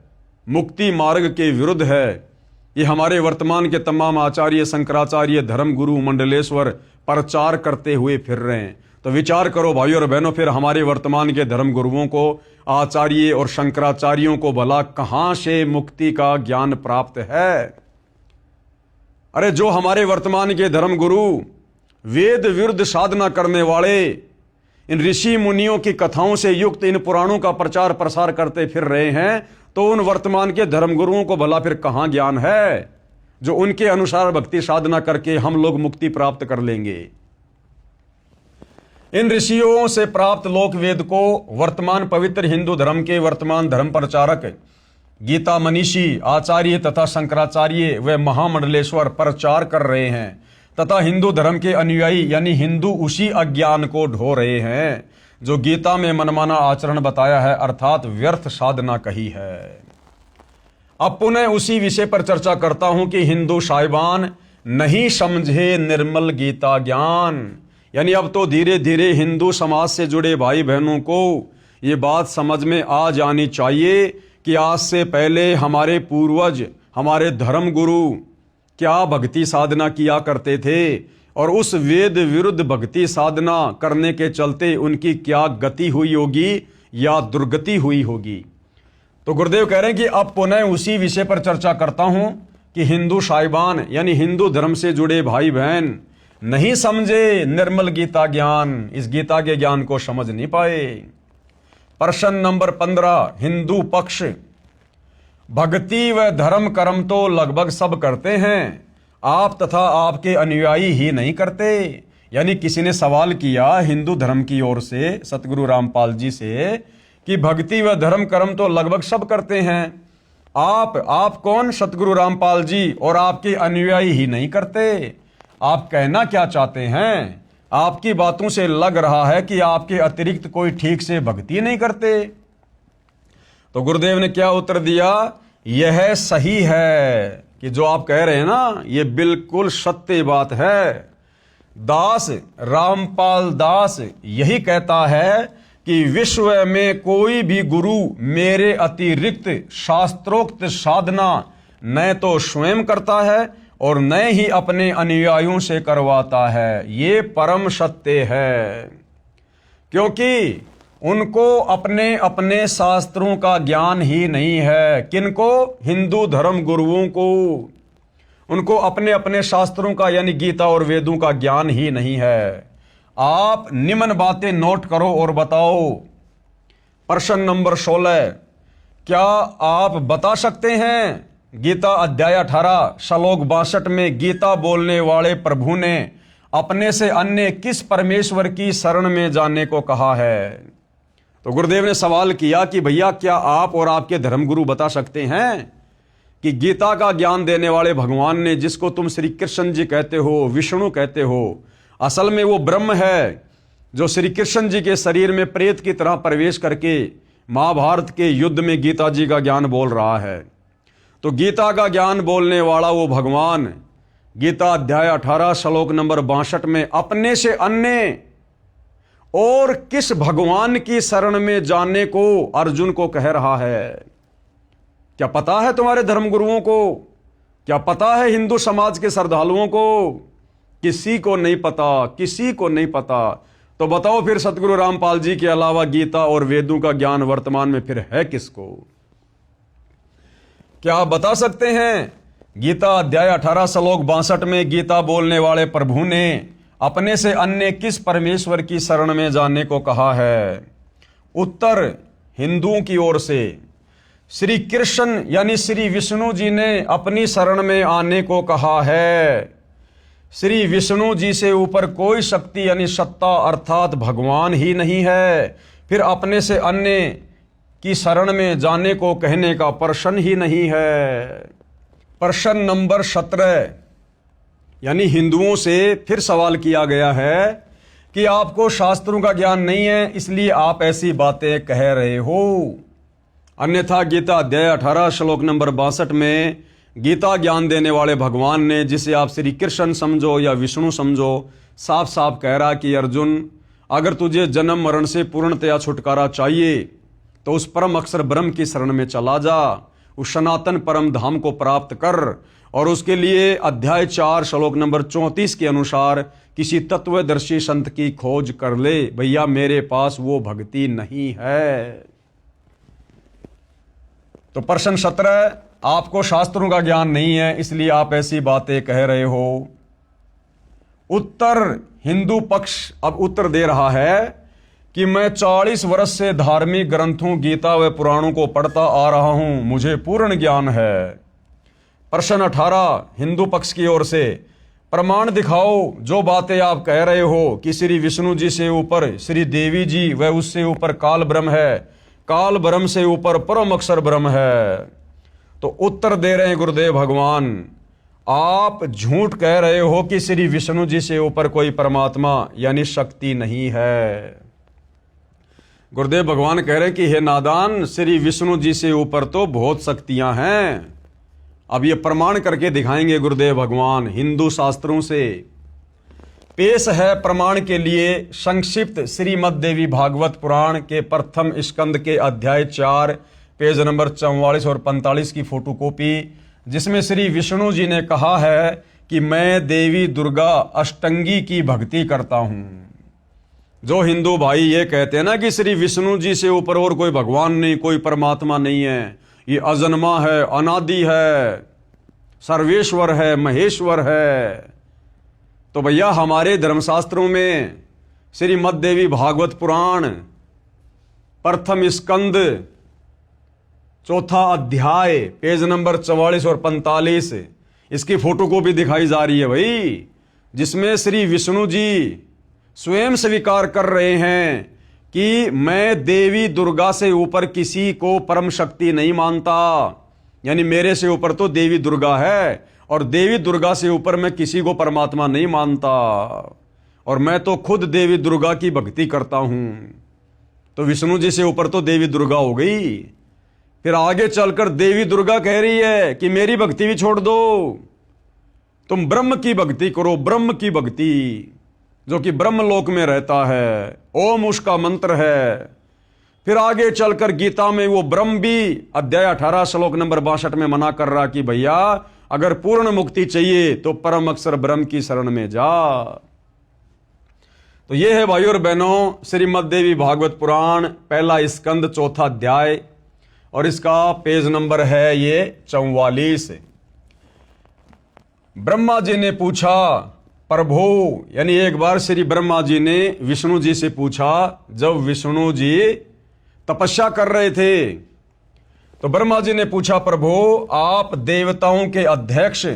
मुक्ति मार्ग के विरुद्ध है, ये हमारे वर्तमान के तमाम आचार्य, शंकराचार्य, धर्म गुरु, मंडलेश्वर प्रचार करते हुए फिर रहे हैं। तो विचार करो भाइयों और बहनों, फिर हमारे वर्तमान के धर्म गुरुओं को, आचार्य और शंकराचार्यों को भला कहां से मुक्ति का ज्ञान प्राप्त है? अरे जो हमारे वर्तमान के धर्म गुरु वेद विरुद्ध साधना करने वाले, इन ऋषि मुनियों की कथाओं से युक्त इन पुराणों का प्रचार प्रसार करते फिर रहे हैं, तो उन वर्तमान के धर्म गुरुओं को भला फिर कहां ज्ञान है जो उनके अनुसार भक्ति साधना करके हम लोग मुक्ति प्राप्त कर लेंगे। इन ऋषियों से प्राप्त लोक वेद को वर्तमान पवित्र हिंदू धर्म के वर्तमान धर्म प्रचारक, गीता मनीषी, आचार्य तथा शंकराचार्य व महामंडलेश्वर प्रचार कर रहे हैं, तथा हिंदू धर्म के अनुयायी यानी हिंदू उसी अज्ञान को ढो रहे हैं जो गीता में मनमाना आचरण बताया है, अर्थात व्यर्थ साधना कही है। अब पुनः उसी विषय पर चर्चा करता हूं कि हिंदू साहिबान नहीं समझे निर्मल गीता ज्ञान। यानी अब तो धीरे धीरे हिंदू समाज से जुड़े भाई बहनों को ये बात समझ में आ जानी चाहिए कि आज से पहले हमारे पूर्वज, हमारे धर्म गुरु क्या भक्ति साधना किया करते थे, और उस वेद विरुद्ध भक्ति साधना करने के चलते उनकी क्या गति हुई होगी या दुर्गति हुई होगी। तो गुरुदेव कह रहे हैं कि अब पुनः उसी विषय पर चर्चा करता हूं कि हिंदू साहिबान यानी हिंदू धर्म से जुड़े भाई बहन, नहीं समझे निर्मल गीता ज्ञान, इस गीता के ज्ञान को समझ नहीं पाए। प्रश्न नंबर 15, हिंदू पक्ष। भक्ति व धर्म कर्म तो लगभग सब करते हैं, आप तथा आपके अनुयायी ही नहीं करते। यानी किसी ने सवाल किया हिंदू धर्म की ओर से सतगुरु रामपाल जी से कि भक्ति व धर्म कर्म तो लगभग सब करते हैं, आप कौन सतगुरु रामपाल जी, और आपके अनुयायी ही नहीं करते। आप कहना क्या चाहते हैं? आपकी बातों से लग रहा है कि आपके अतिरिक्त कोई ठीक से भक्ति नहीं करते। तो गुरुदेव ने क्या उत्तर दिया? यह सही है कि जो आप कह रहे हैं ना, ये बिल्कुल सत्य बात है। दास रामपाल दास यही कहता है कि विश्व में कोई भी गुरु मेरे अतिरिक्त शास्त्रोक्त साधना न तो स्वयं करता है और न ही अपने अनुयायियों से करवाता है। ये परम सत्य है, क्योंकि उनको अपने अपने शास्त्रों का ज्ञान ही नहीं है। किनको? हिंदू धर्म गुरुओं को। उनको अपने अपने शास्त्रों का यानी गीता और वेदों का ज्ञान ही नहीं है। आप निम्न बातें नोट करो और बताओ। प्रश्न नंबर 16, क्या आप बता सकते हैं गीता अध्याय 18 श्लोक 62 में गीता बोलने वाले प्रभु ने अपने से अन्य किस परमेश्वर की शरण में जाने को कहा है? तो गुरुदेव ने सवाल किया कि भैया क्या आप और आपके धर्मगुरु बता सकते हैं कि गीता का ज्ञान देने वाले भगवान ने, जिसको तुम श्री कृष्ण जी कहते हो, विष्णु कहते हो, असल में वो ब्रह्म है जो श्री कृष्ण जी के शरीर में प्रेत की तरह प्रवेश करके महाभारत के युद्ध में गीता जी का ज्ञान बोल रहा है। तो गीता का ज्ञान बोलने वाला वो भगवान गीता अध्याय 18 श्लोक नंबर 62 में अपने से अन्य और किस भगवान की शरण में जाने को अर्जुन को कह रहा है? क्या पता है तुम्हारे धर्मगुरुओं को? क्या पता है हिंदू समाज के श्रद्धालुओं को? किसी को नहीं पता, किसी को नहीं पता। तो बताओ फिर सतगुरु रामपाल जी के अलावा गीता और वेदों का ज्ञान वर्तमान में फिर है किसको? क्या आप बता सकते हैं गीता अध्याय 18 श्लोक 62 में गीता बोलने वाले प्रभु ने अपने से अन्य किस परमेश्वर की शरण में जाने को कहा है? उत्तर हिंदुओं की ओर से श्री कृष्ण यानी श्री विष्णु जी ने अपनी शरण में आने को कहा है। श्री विष्णु जी से ऊपर कोई शक्ति यानी सत्ता अर्थात भगवान ही नहीं है, फिर अपने से अन्य की शरण में जाने को कहने का प्रश्न ही नहीं है। प्रश्न नंबर 17, यानी हिंदुओं से फिर सवाल किया गया है कि आपको शास्त्रों का ज्ञान नहीं है, इसलिए आप ऐसी बातें कह रहे हो। अन्यथा गीता अध्याय 18 श्लोक नंबर 62 में गीता ज्ञान देने वाले भगवान ने, जिसे आप श्री कृष्ण समझो या विष्णु समझो, साफ साफ कह रहा कि अर्जुन, अगर तुझे जन्म मरण से पूर्णतया छुटकारा चाहिए तो उस परम अक्षर ब्रह्म की शरण में चला जा, उस सनातन परम धाम को प्राप्त कर, और उसके लिए अध्याय 4 श्लोक नंबर 34 के अनुसार किसी तत्वदर्शी संत की खोज कर ले। भैया मेरे पास वो भक्ति नहीं है। तो प्रश्न 17, आपको शास्त्रों का ज्ञान नहीं है इसलिए आप ऐसी बातें कह रहे हो। उत्तर हिंदू पक्ष अब उत्तर दे रहा है कि मैं 40 वर्ष से धार्मिक ग्रंथों गीता व पुराणों को पढ़ता आ रहा हूं, मुझे पूर्ण ज्ञान है। प्रश्न 18 हिंदू पक्ष की ओर से, प्रमाण दिखाओ जो बातें आप कह रहे हो कि श्री विष्णु जी से ऊपर श्री देवी जी व उससे ऊपर काल ब्रह्म है, काल ब्रह्म से ऊपर परम अक्षर ब्रह्म है। तो उत्तर दे रहे हैं गुरुदेव भगवान, आप झूठ कह रहे हो कि श्री विष्णु जी से ऊपर कोई परमात्मा यानी शक्ति नहीं है। गुरुदेव भगवान कह रहे कि हे नादान, श्री विष्णु जी से ऊपर तो बहुत शक्तियां हैं। अब ये प्रमाण करके दिखाएंगे गुरुदेव भगवान हिंदू शास्त्रों से। पेश है प्रमाण के लिए संक्षिप्त श्रीमद् देवी भागवत पुराण के प्रथम स्कंद के अध्याय 4 पेज नंबर 44 और 45 की फोटोकॉपी, जिसमें श्री विष्णु जी ने कहा है कि मैं देवी दुर्गा अष्टंगी की भक्ति करता हूं। जो हिंदू भाई ये कहते हैं ना कि श्री विष्णु जी से ऊपर और कोई भगवान नहीं, कोई परमात्मा नहीं है, ये अजन्मा है, अनादि है, सर्वेश्वर है, महेश्वर है, तो भैया हमारे धर्मशास्त्रों में श्रीमद् देवी भागवत पुराण प्रथम स्कंद चौथा अध्याय पेज नंबर 44 और 45 इसकी फोटो कॉपी दिखाई जा रही है भाई, जिसमें श्री विष्णु जी स्वयं स्वीकार कर रहे हैं कि मैं देवी दुर्गा से ऊपर किसी को परम शक्ति नहीं मानता। यानी मेरे से ऊपर तो देवी दुर्गा है और देवी दुर्गा से ऊपर मैं किसी को परमात्मा नहीं मानता, और मैं तो खुद देवी दुर्गा की भक्ति करता हूं। तो विष्णु जी से ऊपर तो देवी दुर्गा हो गई। फिर आगे चलकर देवी दुर्गा कह रही है कि मेरी भक्ति भी छोड़ दो, तुम ब्रह्म की भक्ति करो, ब्रह्म की भक्ति जो कि ब्रह्म लोक में रहता है, ओम उसका मंत्र है। फिर आगे चलकर गीता में वो ब्रह्म भी अध्याय 18 श्लोक नंबर 62 में मना कर रहा कि भैया अगर पूर्ण मुक्ति चाहिए तो परम अक्षर ब्रह्म की शरण में जा। तो ये है भाइयों और बहनों श्रीमद् देवी भागवत पुराण पहला स्कंद चौथा अध्याय, और इसका पेज नंबर है ये 44। ब्रह्मा जी ने पूछा, प्रभु, यानी एक बार श्री ब्रह्मा जी ने विष्णु जी से पूछा, जब विष्णु जी तपस्या कर रहे थे तो ब्रह्मा जी ने पूछा, प्रभु आप देवताओं के अध्यक्ष,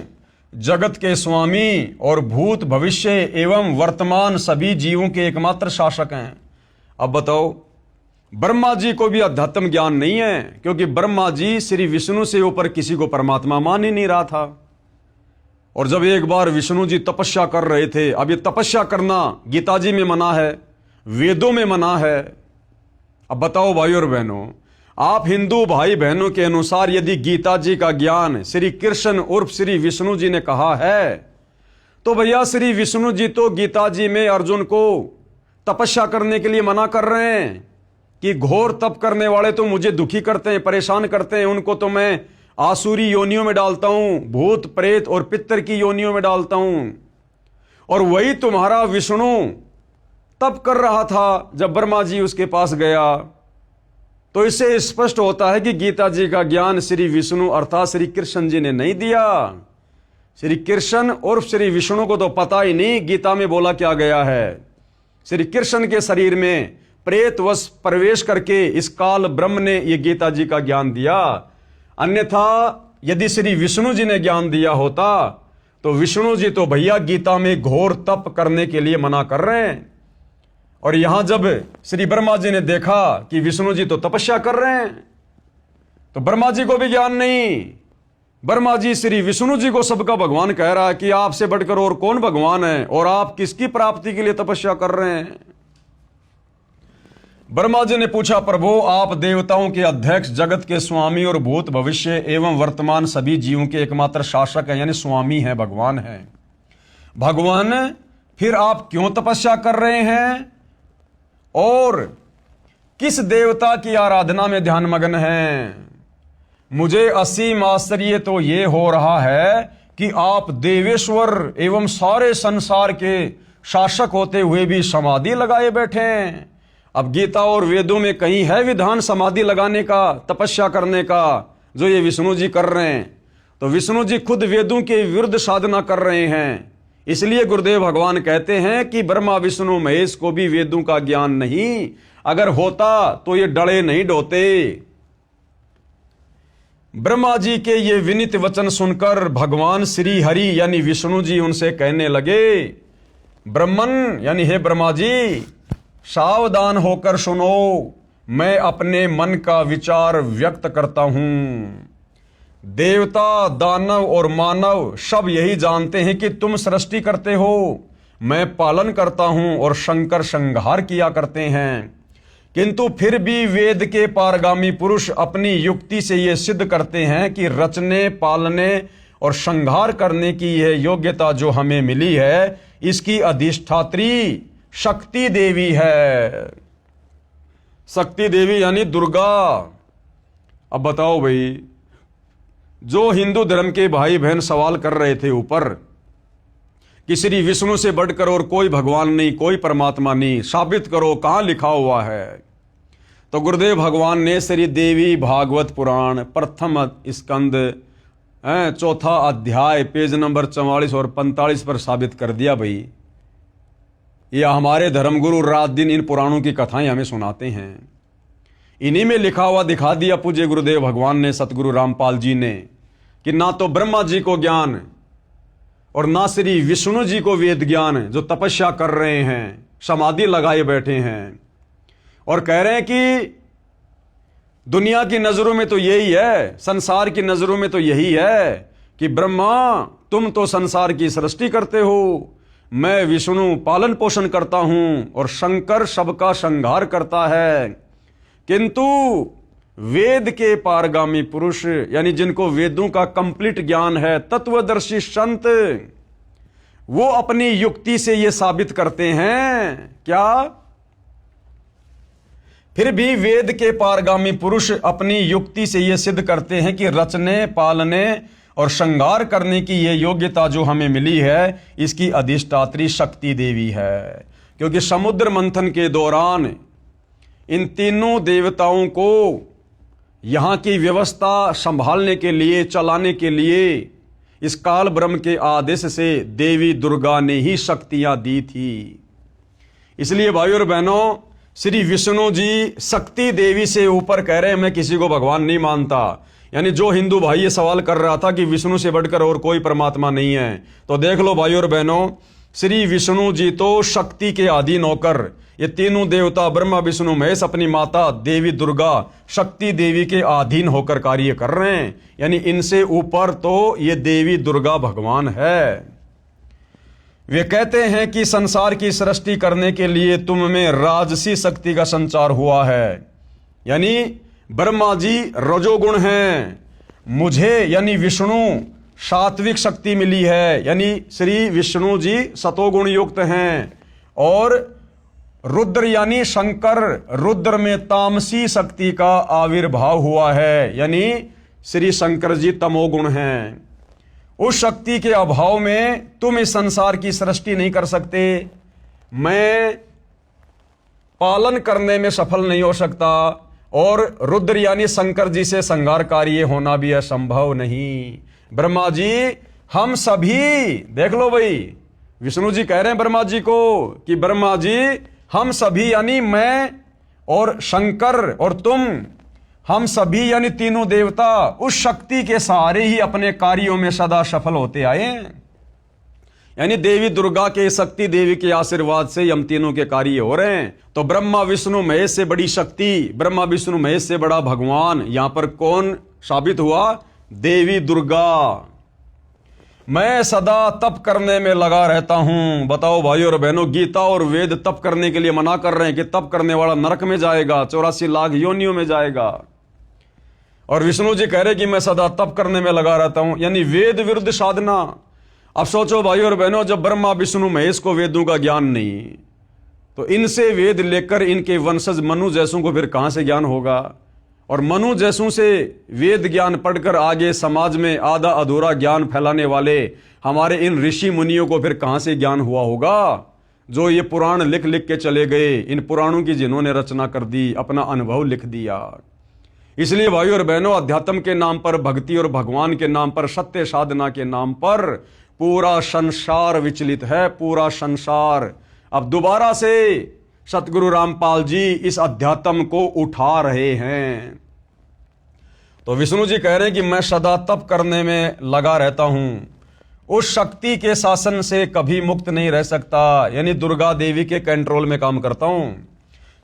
जगत के स्वामी और भूत भविष्य एवं वर्तमान सभी जीवों के एकमात्र शासक हैं। अब बताओ, ब्रह्मा जी को भी अध्यात्म ज्ञान नहीं है, क्योंकि ब्रह्मा जी श्री विष्णु से ऊपर किसी को परमात्मा मान ही नहीं रहा था। और जब एक बार विष्णु जी तपस्या कर रहे थे, अब ये तपस्या करना गीता जी में मना है, वेदों में मना है। अब बताओ भाई और बहनों, आप हिंदू भाई बहनों के अनुसार यदि गीता जी का ज्ञान श्री कृष्ण उर्फ श्री विष्णु जी ने कहा है, तो भैया श्री विष्णु जी तो गीता जी में अर्जुन को तपस्या करने के लिए मना कर रहे हैं कि घोर तप करने वाले तो मुझे दुखी करते हैं, परेशान करते हैं, उनको तो मैं आसुरी योनियों में डालता हूं, भूत प्रेत और पितर की योनियों में डालता हूं। और वही तुम्हारा विष्णु तप कर रहा था जब ब्रह्मा जी उसके पास गया। तो इससे स्पष्ट होता है कि गीता जी का ज्ञान श्री विष्णु अर्थात श्री कृष्ण जी ने नहीं दिया। श्री कृष्ण और श्री विष्णु को तो पता ही नहीं गीता में बोला क्या गया है। श्री कृष्ण के शरीर में प्रेतवश प्रवेश करके इस काल ब्रह्म ने ये गीता जी का ज्ञान दिया। अन्यथा यदि श्री विष्णु जी ने ज्ञान दिया होता तो विष्णु जी तो भैया गीता में घोर तप करने के लिए मना कर रहे हैं। और यहां जब श्री ब्रह्मा जी ने देखा कि विष्णु जी तो तपस्या कर रहे हैं, तो ब्रह्मा जी को भी ज्ञान नहीं। ब्रह्मा जी श्री विष्णु जी को सबका भगवान कह रहा है कि आपसे बढ़कर और कौन भगवान है और आप किसकी प्राप्ति के लिए तपस्या कर रहे हैं। ब्रह्मा जी ने पूछा, प्रभु आप देवताओं के अध्यक्ष, जगत के स्वामी और भूत भविष्य एवं वर्तमान सभी जीवों के एकमात्र शासक हैं, यानी स्वामी हैं, भगवान हैं। भगवान फिर आप क्यों तपस्या कर रहे हैं और किस देवता की आराधना में ध्यान मग्न हैं? मुझे असीम आश्चर्य तो ये हो रहा है कि आप देवेश्वर एवं सारे संसार के शासक होते हुए भी समाधि लगाए बैठे हैं। अब गीता और वेदों में कहीं है विधान समाधि लगाने का, तपस्या करने का, जो ये विष्णु जी कर रहे हैं? तो विष्णु जी खुद वेदों के विरुद्ध साधना कर रहे हैं। इसलिए गुरुदेव भगवान कहते हैं कि ब्रह्मा विष्णु महेश को भी वेदों का ज्ञान नहीं, अगर होता तो ये डरे नहीं डोते। ब्रह्मा जी के ये विनीत वचन सुनकर भगवान श्री हरि यानी विष्णु जी उनसे कहने लगे, ब्रह्मन यानी हे ब्रह्मा जी, सावधान होकर सुनो, मैं अपने मन का विचार व्यक्त करता हूं। देवता, दानव और मानव सब यही जानते हैं कि तुम सृष्टि करते हो, मैं पालन करता हूं और शंकर संहार किया करते हैं। किंतु फिर भी वेद के पारगामी पुरुष अपनी युक्ति से यह सिद्ध करते हैं कि रचने, पालने और संहार करने की यह योग्यता जो हमें मिली है, इसकी अधिष्ठात्री शक्ति देवी है। शक्ति देवी यानी दुर्गा। अब बताओ भाई, जो हिंदू धर्म के भाई बहन सवाल कर रहे थे ऊपर कि श्री विष्णु से बढ़कर और कोई भगवान नहीं, कोई परमात्मा नहीं, साबित करो, कहां लिखा हुआ है? तो गुरुदेव भगवान ने श्री देवी भागवत पुराण प्रथम स्कंद चौथा अध्याय पेज नंबर 44 और 45 पर साबित कर दिया भाई। ये हमारे धर्मगुरु रात दिन इन पुराणों की कथाएं हमें सुनाते हैं। इन्हीं में लिखा हुआ दिखा दिया पूज्य गुरुदेव भगवान ने, सतगुरु रामपाल जी ने, कि ना तो ब्रह्मा जी को ज्ञान और ना श्री विष्णु जी को वेद ज्ञान, जो तपस्या कर रहे हैं, समाधि लगाए बैठे हैं और कह रहे हैं कि दुनिया की नजरों में तो यही है, संसार की नजरों में तो यही है कि ब्रह्मा तुम तो संसार की सृष्टि करते हो, मैं विष्णु पालन पोषण करता हूं और शंकर सबका संहार करता है। किंतु वेद के पारगामी पुरुष, यानी जिनको वेदों का कंप्लीट ज्ञान है, तत्वदर्शी संत, वो अपनी युक्ति से ये साबित करते हैं क्या? फिर भी वेद के पारगामी पुरुष अपनी युक्ति से ये सिद्ध करते हैं कि रचने, पालने और श्रृंगार करने की ये योग्यता जो हमें मिली है, इसकी अधिष्ठात्री शक्ति देवी है। क्योंकि समुद्र मंथन के दौरान इन तीनों देवताओं को यहाँ की व्यवस्था संभालने के लिए, चलाने के लिए इस काल ब्रह्म के आदेश से देवी दुर्गा ने ही शक्तियां दी थी। इसलिए भाइयों और बहनों, श्री विष्णु जी शक्ति देवी से ऊपर कह रहे हैं मैं किसी को भगवान नहीं मानता। यानी जो हिंदू भाई ये सवाल कर रहा था कि विष्णु से बढ़कर और कोई परमात्मा नहीं है, तो देख लो भाइयों और बहनों, श्री विष्णु जी तो शक्ति के अधीन होकर ये तीनों देवता ब्रह्मा विष्णु महेश अपनी माता देवी दुर्गा शक्ति देवी के अधीन होकर कार्य कर रहे हैं। यानी इनसे ऊपर तो ये देवी दुर्गा भगवान है। वे कहते हैं कि संसार की सृष्टि करने के लिए तुम में राजसी शक्ति का संचार हुआ है। यानी ब्रह्मा जी रजोगुण हैं, मुझे यानी विष्णु सात्विक शक्ति मिली है, यानी श्री विष्णु जी सतोगुण युक्त हैं, और रुद्र यानी शंकर, रुद्र में तामसी शक्ति का आविर्भाव हुआ है, यानी श्री शंकर जी तमोगुण हैं। उस शक्ति के अभाव में तुम इस संसार की सृष्टि नहीं कर सकते, मैं पालन करने में सफल नहीं हो सकता, और रुद्र यानी शंकर जी से संहार कार्य होना भी असंभव नहीं। ब्रह्मा जी हम सभी, देख लो भाई, विष्णु जी कह रहे हैं ब्रह्मा जी को कि ब्रह्मा जी हम सभी यानी मैं और शंकर और तुम, हम सभी यानी तीनों देवता उस शक्ति के सहारे ही अपने कार्यों में सदा सफल होते आए हैं। यानी देवी दुर्गा के, शक्ति देवी के आशीर्वाद से हम तीनों के कार्य हो रहे हैं। तो ब्रह्मा विष्णु महेश से बड़ी शक्ति, ब्रह्मा विष्णु महेश से बड़ा भगवान यहां पर कौन साबित हुआ? देवी दुर्गा। मैं सदा तप करने में लगा रहता हूं। बताओ भाइयों और बहनों, गीता और वेद तप करने के लिए मना कर रहे हैं कि तप करने वाला नरक में जाएगा, 84 लाख योनियों में जाएगा। और विष्णु जी कह रहे कि मैं सदा तप करने में लगा रहता हूं, यानी वेद विरुद्ध साधना। अब सोचो भाइयों और बहनों, जब ब्रह्मा विष्णु महेश को वेदों का ज्ञान नहीं, तो इनसे वेद लेकर इनके वंशज मनु जैसों को फिर कहां से ज्ञान होगा? और मनु जैसों से वेद ज्ञान पढ़कर आगे समाज में आधा अधूरा ज्ञान फैलाने वाले हमारे इन ऋषि मुनियों को फिर कहां से ज्ञान हुआ होगा? जो ये पुराण लिख लिख के चले गए, इन पुराणों की जिन्होंने रचना कर दी, अपना अनुभव लिख दिया। इसलिए भाइयों और बहनों, अध्यात्म के नाम पर, भक्ति और भगवान के नाम पर, सत्य साधना के नाम पर पूरा संसार विचलित है, पूरा संसार। अब दोबारा से सतगुरु रामपाल जी इस अध्यात्म को उठा रहे हैं। तो विष्णु जी कह रहे हैं कि मैं सदा तप करने में लगा रहता हूं, उस शक्ति के शासन से कभी मुक्त नहीं रह सकता, यानी दुर्गा देवी के कंट्रोल में काम करता हूं।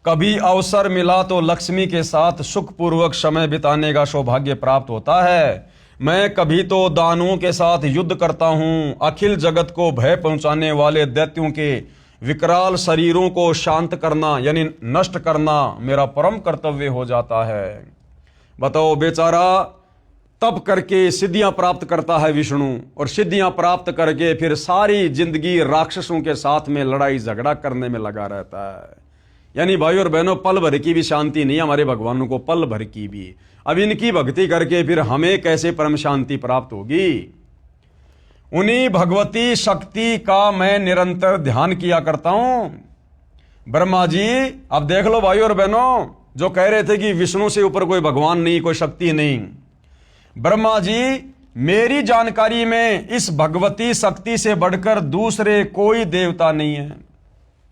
कभी अवसर मिला तो लक्ष्मी के साथ सुखपूर्वक समय बिताने का सौभाग्य प्राप्त होता है। मैं कभी तो दानवों के साथ युद्ध करता हूं, अखिल जगत को भय पहुंचाने वाले दैत्यों के विकराल शरीरों को शांत करना यानी नष्ट करना मेरा परम कर्तव्य हो जाता है। बताओ, बेचारा तप करके सिद्धियां प्राप्त करता है विष्णु, और सिद्धियां प्राप्त करके फिर सारी जिंदगी राक्षसों के साथ में लड़ाई झगड़ा करने में लगा रहता है। यानी भाई और बहनों, पल भर की भी शांति नहीं हमारे भगवानों को, पल भर की भी। अब इनकी भक्ति करके फिर हमें कैसे परम शांति प्राप्त होगी? उन्हीं भगवती शक्ति का मैं निरंतर ध्यान किया करता हूं। ब्रह्मा जी, अब देख लो भाई और बहनों, जो कह रहे थे कि विष्णु से ऊपर कोई भगवान नहीं, कोई शक्ति नहीं, ब्रह्मा जी मेरी जानकारी में इस भगवती शक्ति से बढ़कर दूसरे कोई देवता नहीं है।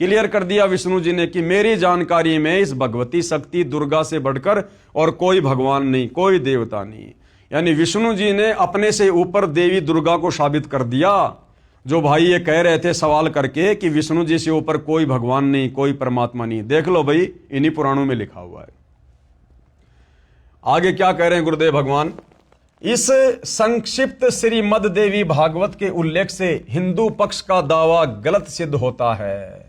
क्लियर कर दिया विष्णु जी ने कि मेरी जानकारी में इस भगवती शक्ति दुर्गा से बढ़कर और कोई भगवान नहीं, कोई देवता नहीं। यानी विष्णु जी ने अपने से ऊपर देवी दुर्गा को साबित कर दिया। जो भाई ये कह रहे थे सवाल करके कि विष्णु जी से ऊपर कोई भगवान नहीं, कोई परमात्मा नहीं, देख लो भाई इन्हीं पुराणों में लिखा हुआ है। आगे क्या कह रहे हैं गुरुदेव भगवान, इस संक्षिप्त श्रीमद देवी भागवत के उल्लेख से हिंदू पक्ष का दावा गलत सिद्ध होता है।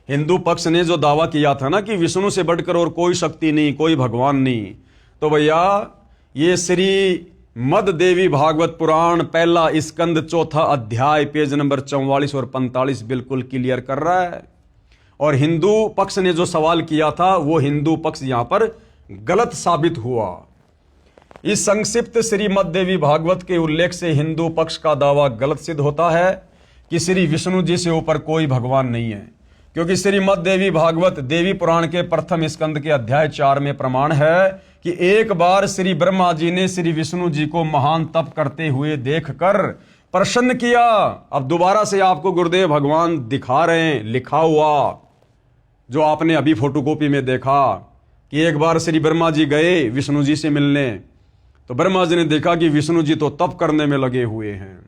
हिंदू पक्ष ने जो दावा किया था ना कि विष्णु से बढ़कर और कोई शक्ति नहीं, कोई भगवान नहीं, तो भैया ये श्री मद देवी भागवत पुराण पहला स्कंद चौथा अध्याय पेज नंबर 44 और 45 बिल्कुल क्लियर कर रहा है। और हिंदू पक्ष ने जो सवाल किया था वो हिंदू पक्ष यहां पर गलत साबित हुआ। इस संक्षिप्त श्रीमद देवी भागवत के उल्लेख से हिंदू पक्ष का दावा गलत सिद्ध होता है कि श्री विष्णु जी से ऊपर कोई भगवान नहीं है, क्योंकि श्रीमद देवी भागवत देवी पुराण के प्रथम स्कंद के अध्याय 4 में प्रमाण है कि एक बार श्री ब्रह्मा जी ने श्री विष्णु जी को महान तप करते हुए देखकर प्रसन्न किया। अब दोबारा से आपको गुरुदेव भगवान दिखा रहे हैं लिखा हुआ, जो आपने अभी फोटोकॉपी में देखा कि एक बार श्री ब्रह्मा जी गए विष्णु जी से मिलने, तो ब्रह्मा जी ने देखा कि विष्णु जी तो तप करने में लगे हुए हैं।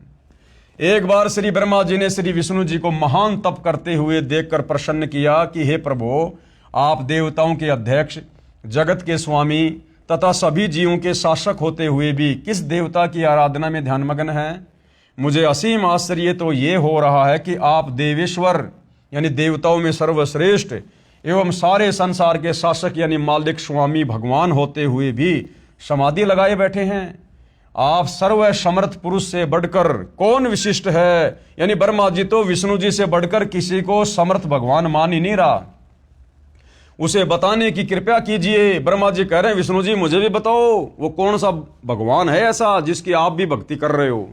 एक बार श्री ब्रह्मा जी ने श्री विष्णु जी को महान तप करते हुए देखकर प्रसन्न किया कि हे प्रभु, आप देवताओं के अध्यक्ष, जगत के स्वामी तथा सभी जीवों के शासक होते हुए भी किस देवता की आराधना में ध्यानमग्न हैं? मुझे असीम आश्चर्य तो ये हो रहा है कि आप देवेश्वर यानी देवताओं में सर्वश्रेष्ठ एवं सारे संसार के शासक यानी मालिक स्वामी भगवान होते हुए भी समाधि लगाए बैठे हैं। आप सर्व समर्थ पुरुष से बढ़कर कौन विशिष्ट है? यानी ब्रह्मा जी तो विष्णु जी से बढ़कर किसी को समर्थ भगवान मान ही नहीं रहा, उसे बताने की कृपया कीजिए। ब्रह्मा जी कह रहे हैं विष्णु जी मुझे भी बताओ वो कौन सा भगवान है ऐसा जिसकी आप भी भक्ति कर रहे हो।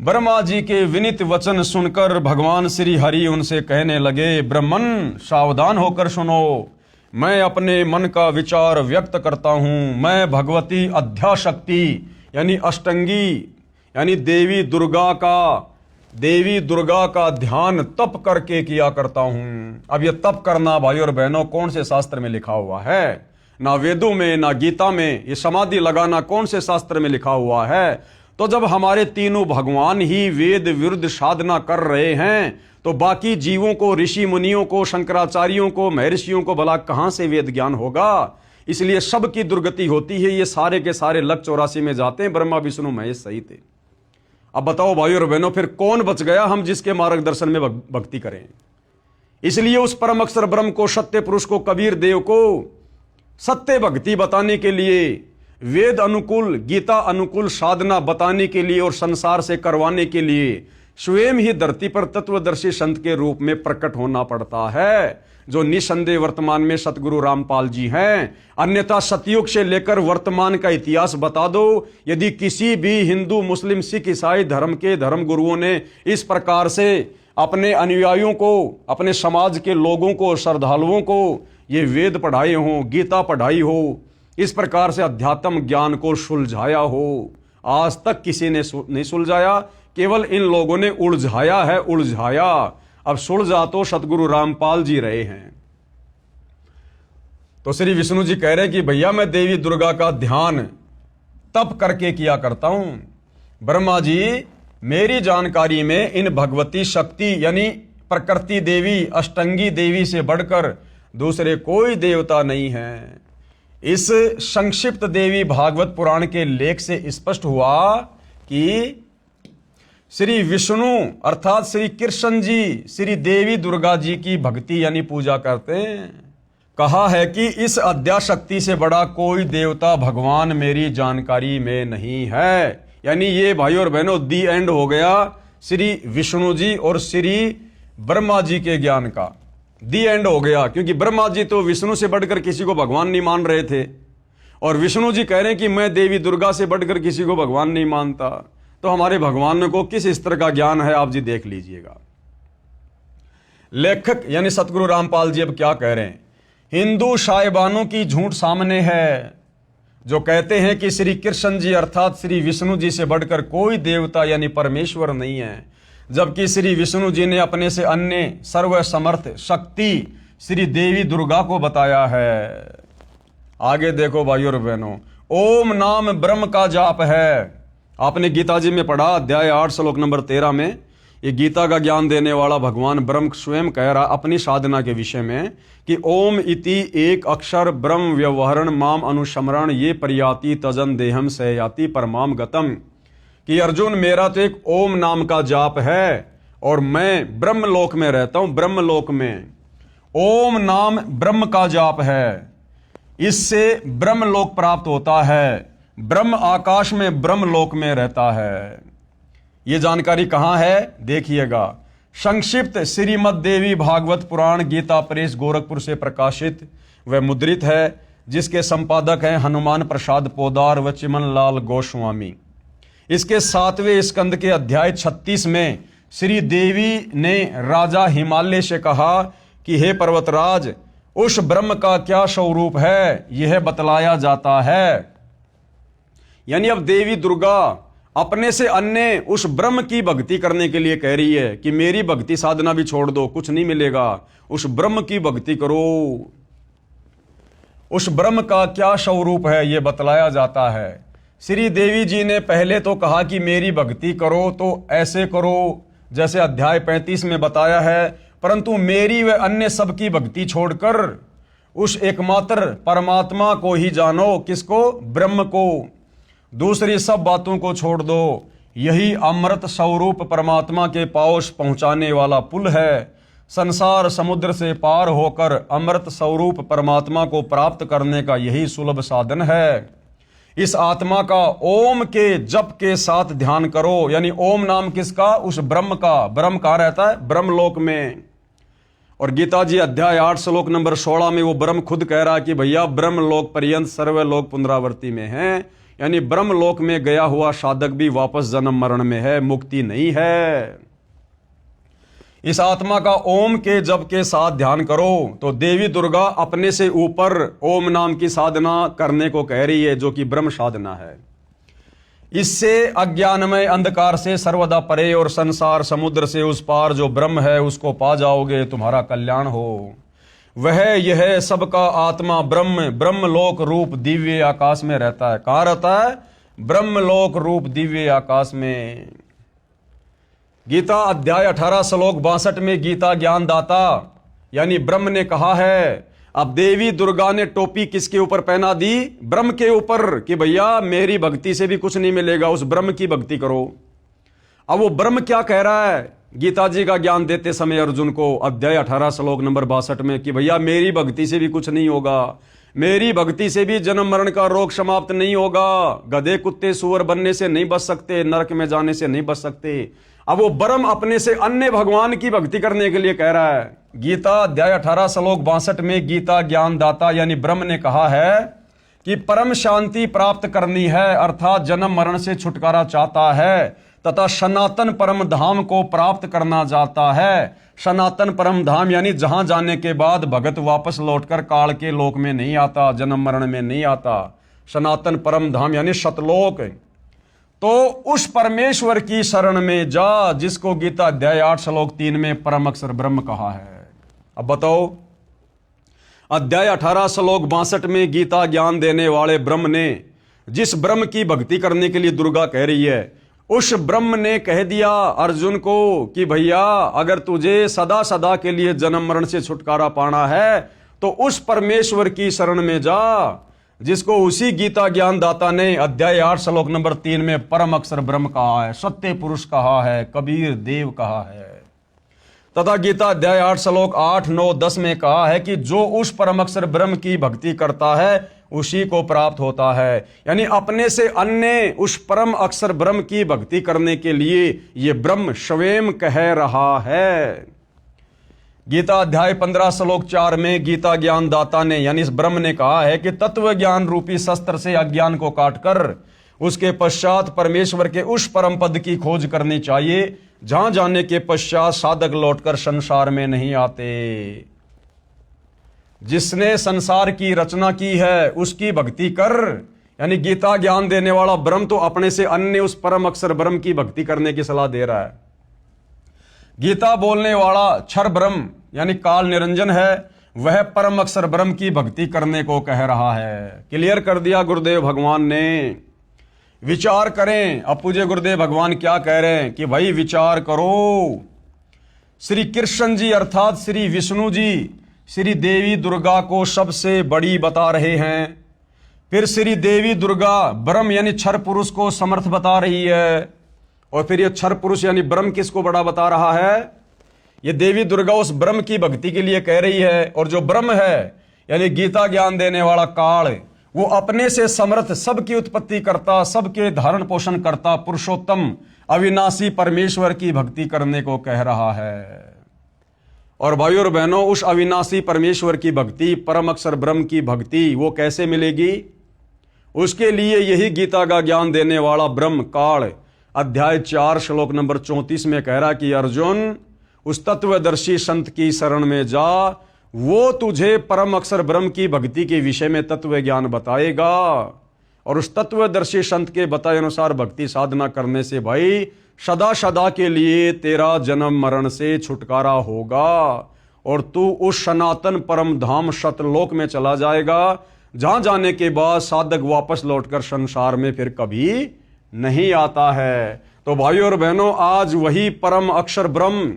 ब्रह्मा जी के विनीत वचन सुनकर भगवान श्री हरि उनसे कहने लगे, ब्रह्मन सावधान होकर सुनो, मैं अपने मन का विचार व्यक्त करता हूं। मैं भगवती अध्याशक्ति यानी अष्टंगी यानी देवी दुर्गा का ध्यान तप करके किया करता हूं। अब यह तप करना भाई और बहनों कौन से शास्त्र में लिखा हुआ है? ना वेदों में ना गीता में। ये समाधि लगाना कौन से शास्त्र में लिखा हुआ है? तो जब हमारे तीनों भगवान ही वेद विरुद्ध साधना कर रहे हैं तो बाकी जीवों को, ऋषि मुनियों को, शंकराचार्यों को, महर्षियों को भला कहां से वेद ज्ञान होगा? इसलिए सबकी दुर्गति होती है। ये सारे के सारे लक 84 में जाते हैं, ब्रह्मा विष्णु महेश सहित। अब बताओ भाई और बहनों फिर कौन बच गया हम जिसके मार्गदर्शन में भक्ति करें? इसलिए उस परम अक्षर ब्रह्म को, सत्य पुरुष को, कबीर देव को सत्य भक्ति बताने के लिए, वेद अनुकूल, गीता अनुकूल साधना बताने के लिए और संसार से करवाने के लिए स्वयं ही धरती पर तत्वदर्शी संत के रूप में प्रकट होना पड़ता है, जो निसंदेह वर्तमान में सतगुरु रामपाल जी हैं। अन्यथा सतयुग से लेकर वर्तमान का इतिहास बता दो, यदि किसी भी हिंदू, मुस्लिम, सिख, ईसाई धर्म के धर्म गुरुओं ने इस प्रकार से अपने अनुयायियों को, अपने समाज के लोगों को, श्रद्धालुओं को ये वेद पढ़ाए हों, गीता पढ़ाई हो, इस प्रकार से अध्यात्म ज्ञान को सुलझाया हो, आज तक किसी ने नहीं सुलझाया। केवल इन लोगों ने उलझाया है, उलझाया। अब सुलझा तो सतगुरु रामपाल जी रहे हैं। तो श्री विष्णु जी कह रहे हैं कि भैया मैं देवी दुर्गा का ध्यान तप करके किया करता हूं। ब्रह्मा जी मेरी जानकारी में इन भगवती शक्ति यानी प्रकृति देवी, अष्टंगी देवी से बढ़कर दूसरे कोई देवता नहीं है। इस संक्षिप्त देवी भागवत पुराण के लेख से स्पष्ट हुआ कि श्री विष्णु अर्थात श्री कृष्ण जी श्री देवी दुर्गा जी की भक्ति यानी पूजा करते हैं। कहा है कि इस अध्याशक्ति से बड़ा कोई देवता भगवान मेरी जानकारी में नहीं है। यानी ये भाई और बहनों दी एंड हो गया श्री विष्णु जी और श्री ब्रह्मा जी के ज्ञान का। दी एंड हो गया, क्योंकि ब्रह्मा जी तो विष्णु से बढ़कर किसी को भगवान नहीं मान रहे थे और विष्णु जी कह रहे हैं कि मैं देवी दुर्गा से बढ़कर किसी को भगवान नहीं मानता। तो हमारे भगवान को किस स्तर का ज्ञान है आप जी देख लीजिएगा। लेखक यानी सतगुरु रामपाल जी अब क्या कह रहे हैं? हिंदू साहिबानों की झूठ सामने है। जो कहते हैं कि श्री कृष्ण जी अर्थात श्री विष्णु जी से बढ़कर कोई देवता यानी परमेश्वर नहीं है, जबकि श्री विष्णु जी ने अपने से अन्य सर्वसमर्थ शक्ति श्री देवी दुर्गा को बताया है। आगे देखो भाइयों और बहनों, ओम नाम ब्रह्म का जाप है। आपने गीता जी में पढ़ा, अध्याय 8 श्लोक नंबर 13 में, ये गीता का ज्ञान देने वाला भगवान ब्रह्म स्वयं कह रहा अपनी साधना के विषय में कि ओम इति एक अक्षर ब्रह्म व्यवहरण माम अनुस्मरण ये प्रयाति तजन देहम से याति परमाम गतम, कि अर्जुन मेरा तो एक ओम नाम का जाप है और मैं ब्रह्मलोक में रहता हूं। ब्रह्मलोक में ओम नाम ब्रह्म का जाप है, इससे ब्रह्मलोक प्राप्त होता है। ब्रह्म आकाश में ब्रह्मलोक में रहता है। यह जानकारी कहां है देखिएगा, संक्षिप्त श्रीमद देवी भागवत पुराण गीता प्रेस गोरखपुर से प्रकाशित व मुद्रित है, जिसके संपादक हैं हनुमान प्रसाद पोदार व चिमन लाल गोस्वामी। इसके 7वें स्कंद के अध्याय 36 में श्री देवी ने राजा हिमालय से कहा कि हे पर्वतराज, उस ब्रह्म का क्या स्वरूप है यह बतलाया जाता है। यानी अब देवी दुर्गा अपने से अन्य उस ब्रह्म की भक्ति करने के लिए कह रही है कि मेरी भक्ति साधना भी छोड़ दो, कुछ नहीं मिलेगा, उस ब्रह्म की भक्ति करो। उस ब्रह्म का क्या स्वरूप है यह बतलाया जाता है। श्री देवी जी ने पहले तो कहा कि मेरी भक्ति करो तो ऐसे करो जैसे अध्याय 35 में बताया है, परंतु मेरी व अन्य सबकी भक्ति छोड़कर उस एकमात्र परमात्मा को ही जानो। किसको? ब्रह्म को। दूसरी सब बातों को छोड़ दो। यही अमृत स्वरूप परमात्मा के पास पहुंचाने वाला पुल है। संसार समुद्र से पार होकर अमृत स्वरूप परमात्मा को प्राप्त करने का यही सुलभ साधन है। इस आत्मा का ओम के जप के साथ ध्यान करो। यानी ओम नाम किसका? उस ब्रह्म का। ब्रह्म कहाँ रहता है? ब्रह्मलोक में। और गीता जी अध्याय 8 श्लोक नंबर 16 में वो ब्रह्म खुद कह रहा है कि भैया ब्रह्मलोक पर्यंत सर्वलोक पुनरावृत्ति में है। यानी ब्रह्मलोक में गया हुआ साधक भी वापस जन्म मरण में है, मुक्ति नहीं है। इस आत्मा का ओम के जप के साथ ध्यान करो। तो देवी दुर्गा अपने से ऊपर ओम नाम की साधना करने को कह रही है, जो कि ब्रह्म साधना है। इससे अज्ञानमय अंधकार से सर्वदा परे और संसार समुद्र से उस पार जो ब्रह्म है उसको पा जाओगे, तुम्हारा कल्याण हो। वह यह सबका आत्मा ब्रह्म ब्रह्मलोक रूप दिव्य आकाश में रहता है। कहाँ रहता है? ब्रह्मलोक रूप दिव्य आकाश में। गीता अध्याय 18 श्लोक 62 में गीता ज्ञानदाता यानी ब्रह्म ने कहा है। अब देवी दुर्गा ने टोपी किसके ऊपर पहना दी? ब्रह्म के ऊपर, कि भैया मेरी भक्ति से भी कुछ नहीं मिलेगा, उस ब्रह्म की भक्ति करो। अब वो ब्रह्म क्या कह रहा है गीता जी का ज्ञान देते समय अर्जुन को अध्याय 18 श्लोक नंबर 62 में कि भैया मेरी भक्ति से भी कुछ नहीं होगा, मेरी भक्ति से भी जन्म मरण का रोग समाप्त नहीं होगा, गधे कुत्ते सुअर बनने से नहीं बच सकते, नरक में जाने से नहीं बच सकते। अब वो ब्रह्म अपने से अन्य भगवान की भक्ति करने के लिए कह रहा है। गीता अध्याय 18 श्लोक 62 में गीता ज्ञानदाता यानी ब्रह्म ने कहा है कि परम शांति प्राप्त करनी है, अर्थात जन्म मरण से छुटकारा चाहता है तथा सनातन परम धाम को प्राप्त करना चाहता है। सनातन परम धाम यानी जहां जाने के बाद भगत वापस लौटकर काल के लोक में नहीं आता, जन्म मरण में नहीं आता। सनातन परम धाम यानी सतलोक। तो उस परमेश्वर की शरण में जा जिसको गीता अध्याय 8 श्लोक 3 में परम अक्षर ब्रह्म कहा है। अब बताओ, अध्याय 18 श्लोक 62 में गीता ज्ञान देने वाले ब्रह्म ने जिस ब्रह्म की भक्ति करने के लिए दुर्गा कह रही है, उस ब्रह्म ने कह दिया अर्जुन को कि भैया अगर तुझे सदा सदा के लिए जन्म मरण से छुटकारा पाना है तो उस परमेश्वर की शरण में जा, जिसको उसी गीता ज्ञानदाता ने अध्याय 8 श्लोक नंबर 3 में परम अक्षर ब्रह्म कहा है, सत्य पुरुष कहा है, कबीर देव कहा है। तथा गीता अध्याय 8 श्लोक 8, 9, 10 में कहा है कि जो उस परम अक्षर ब्रह्म की भक्ति करता है उसी को प्राप्त होता है। यानी अपने से अन्य उस परम अक्षर ब्रह्म की भक्ति करने के लिए ये ब्रह्म स्वयं कह रहा है। गीता अध्याय 15 श्लोक 4 में गीता ज्ञानदाता ने यानी इस ब्रह्म ने कहा है कि तत्व ज्ञान रूपी शस्त्र से अज्ञान को काटकर उसके पश्चात परमेश्वर के उस परम पद की खोज करनी चाहिए, जहां जाने के पश्चात साधक लौटकर संसार में नहीं आते। जिसने संसार की रचना की है उसकी भक्ति कर, यानी गीता ज्ञान देने वाला ब्रह्म तो अपने से अन्य उस परम अक्षर ब्रह्म की भक्ति करने की सलाह दे रहा है। गीता बोलने वाला क्षर ब्रह्म यानी काल निरंजन है, वह परम अक्षर ब्रह्म की भक्ति करने को कह रहा है। क्लियर कर दिया गुरुदेव भगवान ने। विचार करें। अब पूज्य गुरुदेव भगवान क्या कह रहे हैं कि भाई विचार करो। श्री कृष्ण जी अर्थात श्री विष्णु जी श्री देवी दुर्गा को सबसे बड़ी बता रहे हैं। फिर श्री देवी दुर्गा ब्रह्म यानी क्षर पुरुष को समर्थ बता रही है, और फिर ये क्षर पुरुष यानी ब्रह्म किसको बड़ा बता रहा है? ये देवी दुर्गा उस ब्रह्म की भक्ति के लिए कह रही है। और जो ब्रह्म है यानी गीता ज्ञान देने वाला काल, वो अपने से समर्थ, सबकी उत्पत्ति करता, सबके धारण पोषण करता पुरुषोत्तम अविनाशी परमेश्वर की भक्ति करने को कह रहा है। और भाइयों और बहनों, उस अविनाशी परमेश्वर की भक्ति, परम अक्षर ब्रह्म की भक्ति वो कैसे मिलेगी? उसके लिए यही गीता का ज्ञान देने वाला ब्रह्म काल अध्याय 4 श्लोक नंबर 34 में कह रहा कि अर्जुन, उस तत्वदर्शी संत की शरण में जा, वो तुझे परम अक्षर ब्रह्म की भक्ति के विषय में तत्व ज्ञान बताएगा। और उस तत्वदर्शी संत के बताए अनुसार भक्ति साधना करने से भाई सदा सदा के लिए तेरा जन्म मरण से छुटकारा होगा, और तू उस सनातन परम धाम सतलोक में चला जाएगा, जहां जाने के बाद साधक वापस लौटकर संसार में फिर कभी नहीं आता है। तो भाइयों और बहनों, आज वही परम अक्षर ब्रह्म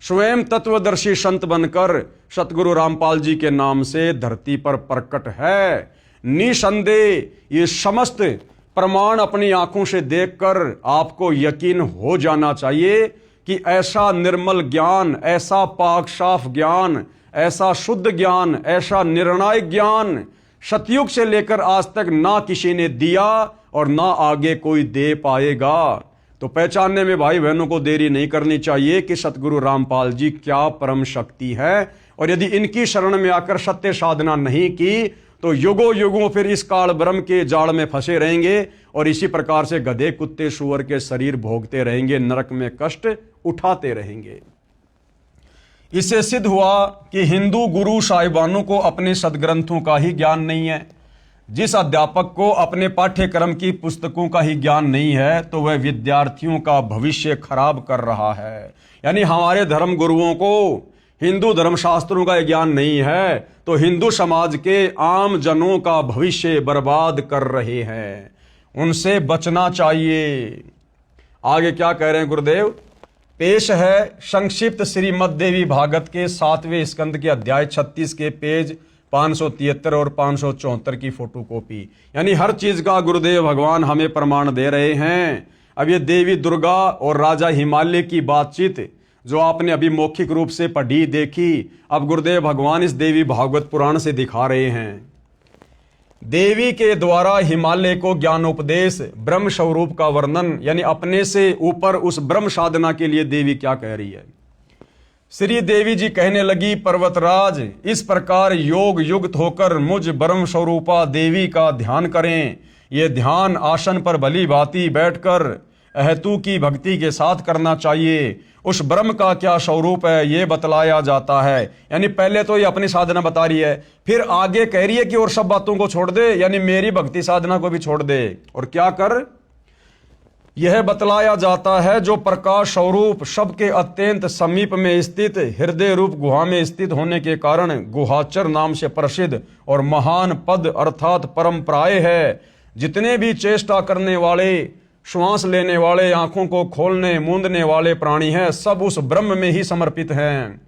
स्वयं तत्वदर्शी संत बनकर सतगुरु रामपाल जी के नाम से धरती पर प्रकट है। निसंदेह ये समस्त प्रमाण अपनी आंखों से देखकर आपको यकीन हो जाना चाहिए कि ऐसा निर्मल ज्ञान, ऐसा पाक साफ ज्ञान, ऐसा शुद्ध ज्ञान, ऐसा निर्णायक ज्ञान सतयुग से लेकर आज तक ना किसी ने दिया और ना आगे कोई दे पाएगा। तो पहचानने में भाई बहनों को देरी नहीं करनी चाहिए कि सतगुरु रामपाल जी क्या परम शक्ति है। और यदि इनकी शरण में आकर सत्य साधना नहीं की तो युगों युगों फिर इस काल ब्रह्म के जाल में फंसे रहेंगे, और इसी प्रकार से गधे कुत्ते सूअर के शरीर भोगते रहेंगे, नरक में कष्ट उठाते रहेंगे। इससे सिद्ध हुआ कि हिंदू गुरु साहिबानों को अपने सदग्रंथों का ही ज्ञान नहीं है। जिस अध्यापक को अपने पाठ्यक्रम की पुस्तकों का ही ज्ञान नहीं है तो वह विद्यार्थियों का भविष्य खराब कर रहा है। यानी हमारे धर्म गुरुओं को हिंदू धर्मशास्त्रों का ज्ञान नहीं है तो हिंदू समाज के आम जनों का भविष्य बर्बाद कर रहे हैं, उनसे बचना चाहिए। आगे क्या कह रहे हैं गुरुदेव? पेश है संक्षिप्त श्रीमद् देवी भागवत के 7वें स्कंद के अध्याय 36 के पेज 573 और 574 की फोटोकॉपी। यानी हर चीज का गुरुदेव भगवान हमें प्रमाण दे रहे हैं। अब ये देवी दुर्गा और राजा हिमालय की बातचीत जो आपने अभी मौखिक रूप से पढ़ी देखी, अब गुरुदेव भगवान इस देवी भागवत पुराण से दिखा रहे हैं। देवी के द्वारा हिमालय को ज्ञानोपदेश, ब्रह्म स्वरूप का वर्णन, यानी अपने से ऊपर उस ब्रह्म साधना के लिए देवी क्या कह रही है? श्री देवी जी कहने लगी, पर्वतराज, इस प्रकार योग युक्त होकर मुझ ब्रह्म स्वरूपा देवी का ध्यान करें। ये ध्यान आसन पर भली भांति बैठकर अहेतु की भक्ति के साथ करना चाहिए। उस ब्रह्म का क्या स्वरूप है ये बतलाया जाता है। यानी पहले तो ये अपनी साधना बता रही है, फिर आगे कह रही है कि और सब बातों को छोड़ दे, यानी मेरी भक्ति साधना को भी छोड़ दे। और क्या कर? यह बतलाया जाता है जो प्रकाश स्वरूप सबके अत्यंत समीप में स्थित हृदय रूप गुहा में स्थित होने के कारण गुहाचर नाम से प्रसिद्ध और महान पद अर्थात परंपराएं है। जितने भी चेष्टा करने वाले, श्वास लेने वाले, आंखों को खोलने मूंदने वाले प्राणी हैं, सब उस ब्रह्म में ही समर्पित हैं,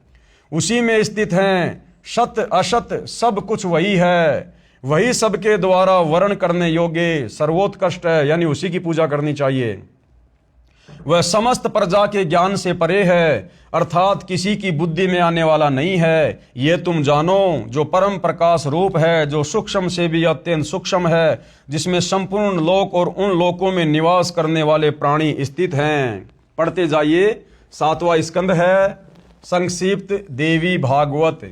उसी में स्थित हैं। सत असत सब कुछ वही है, वही सबके द्वारा वर्ण करने योग्य सर्वोत्कृष्ट है, यानी उसी की पूजा करनी चाहिए। वह समस्त प्रजा के ज्ञान से परे है, अर्थात किसी की बुद्धि में आने वाला नहीं है। ये तुम जानो, जो परम प्रकाश रूप है, जो सूक्ष्म से भी अत्यंत सूक्ष्म है, जिसमें संपूर्ण लोक और उन लोकों में निवास करने वाले प्राणी स्थित हैं। पढ़ते जाइए। 7वां स्कंद है संक्षिप्त देवी भागवत।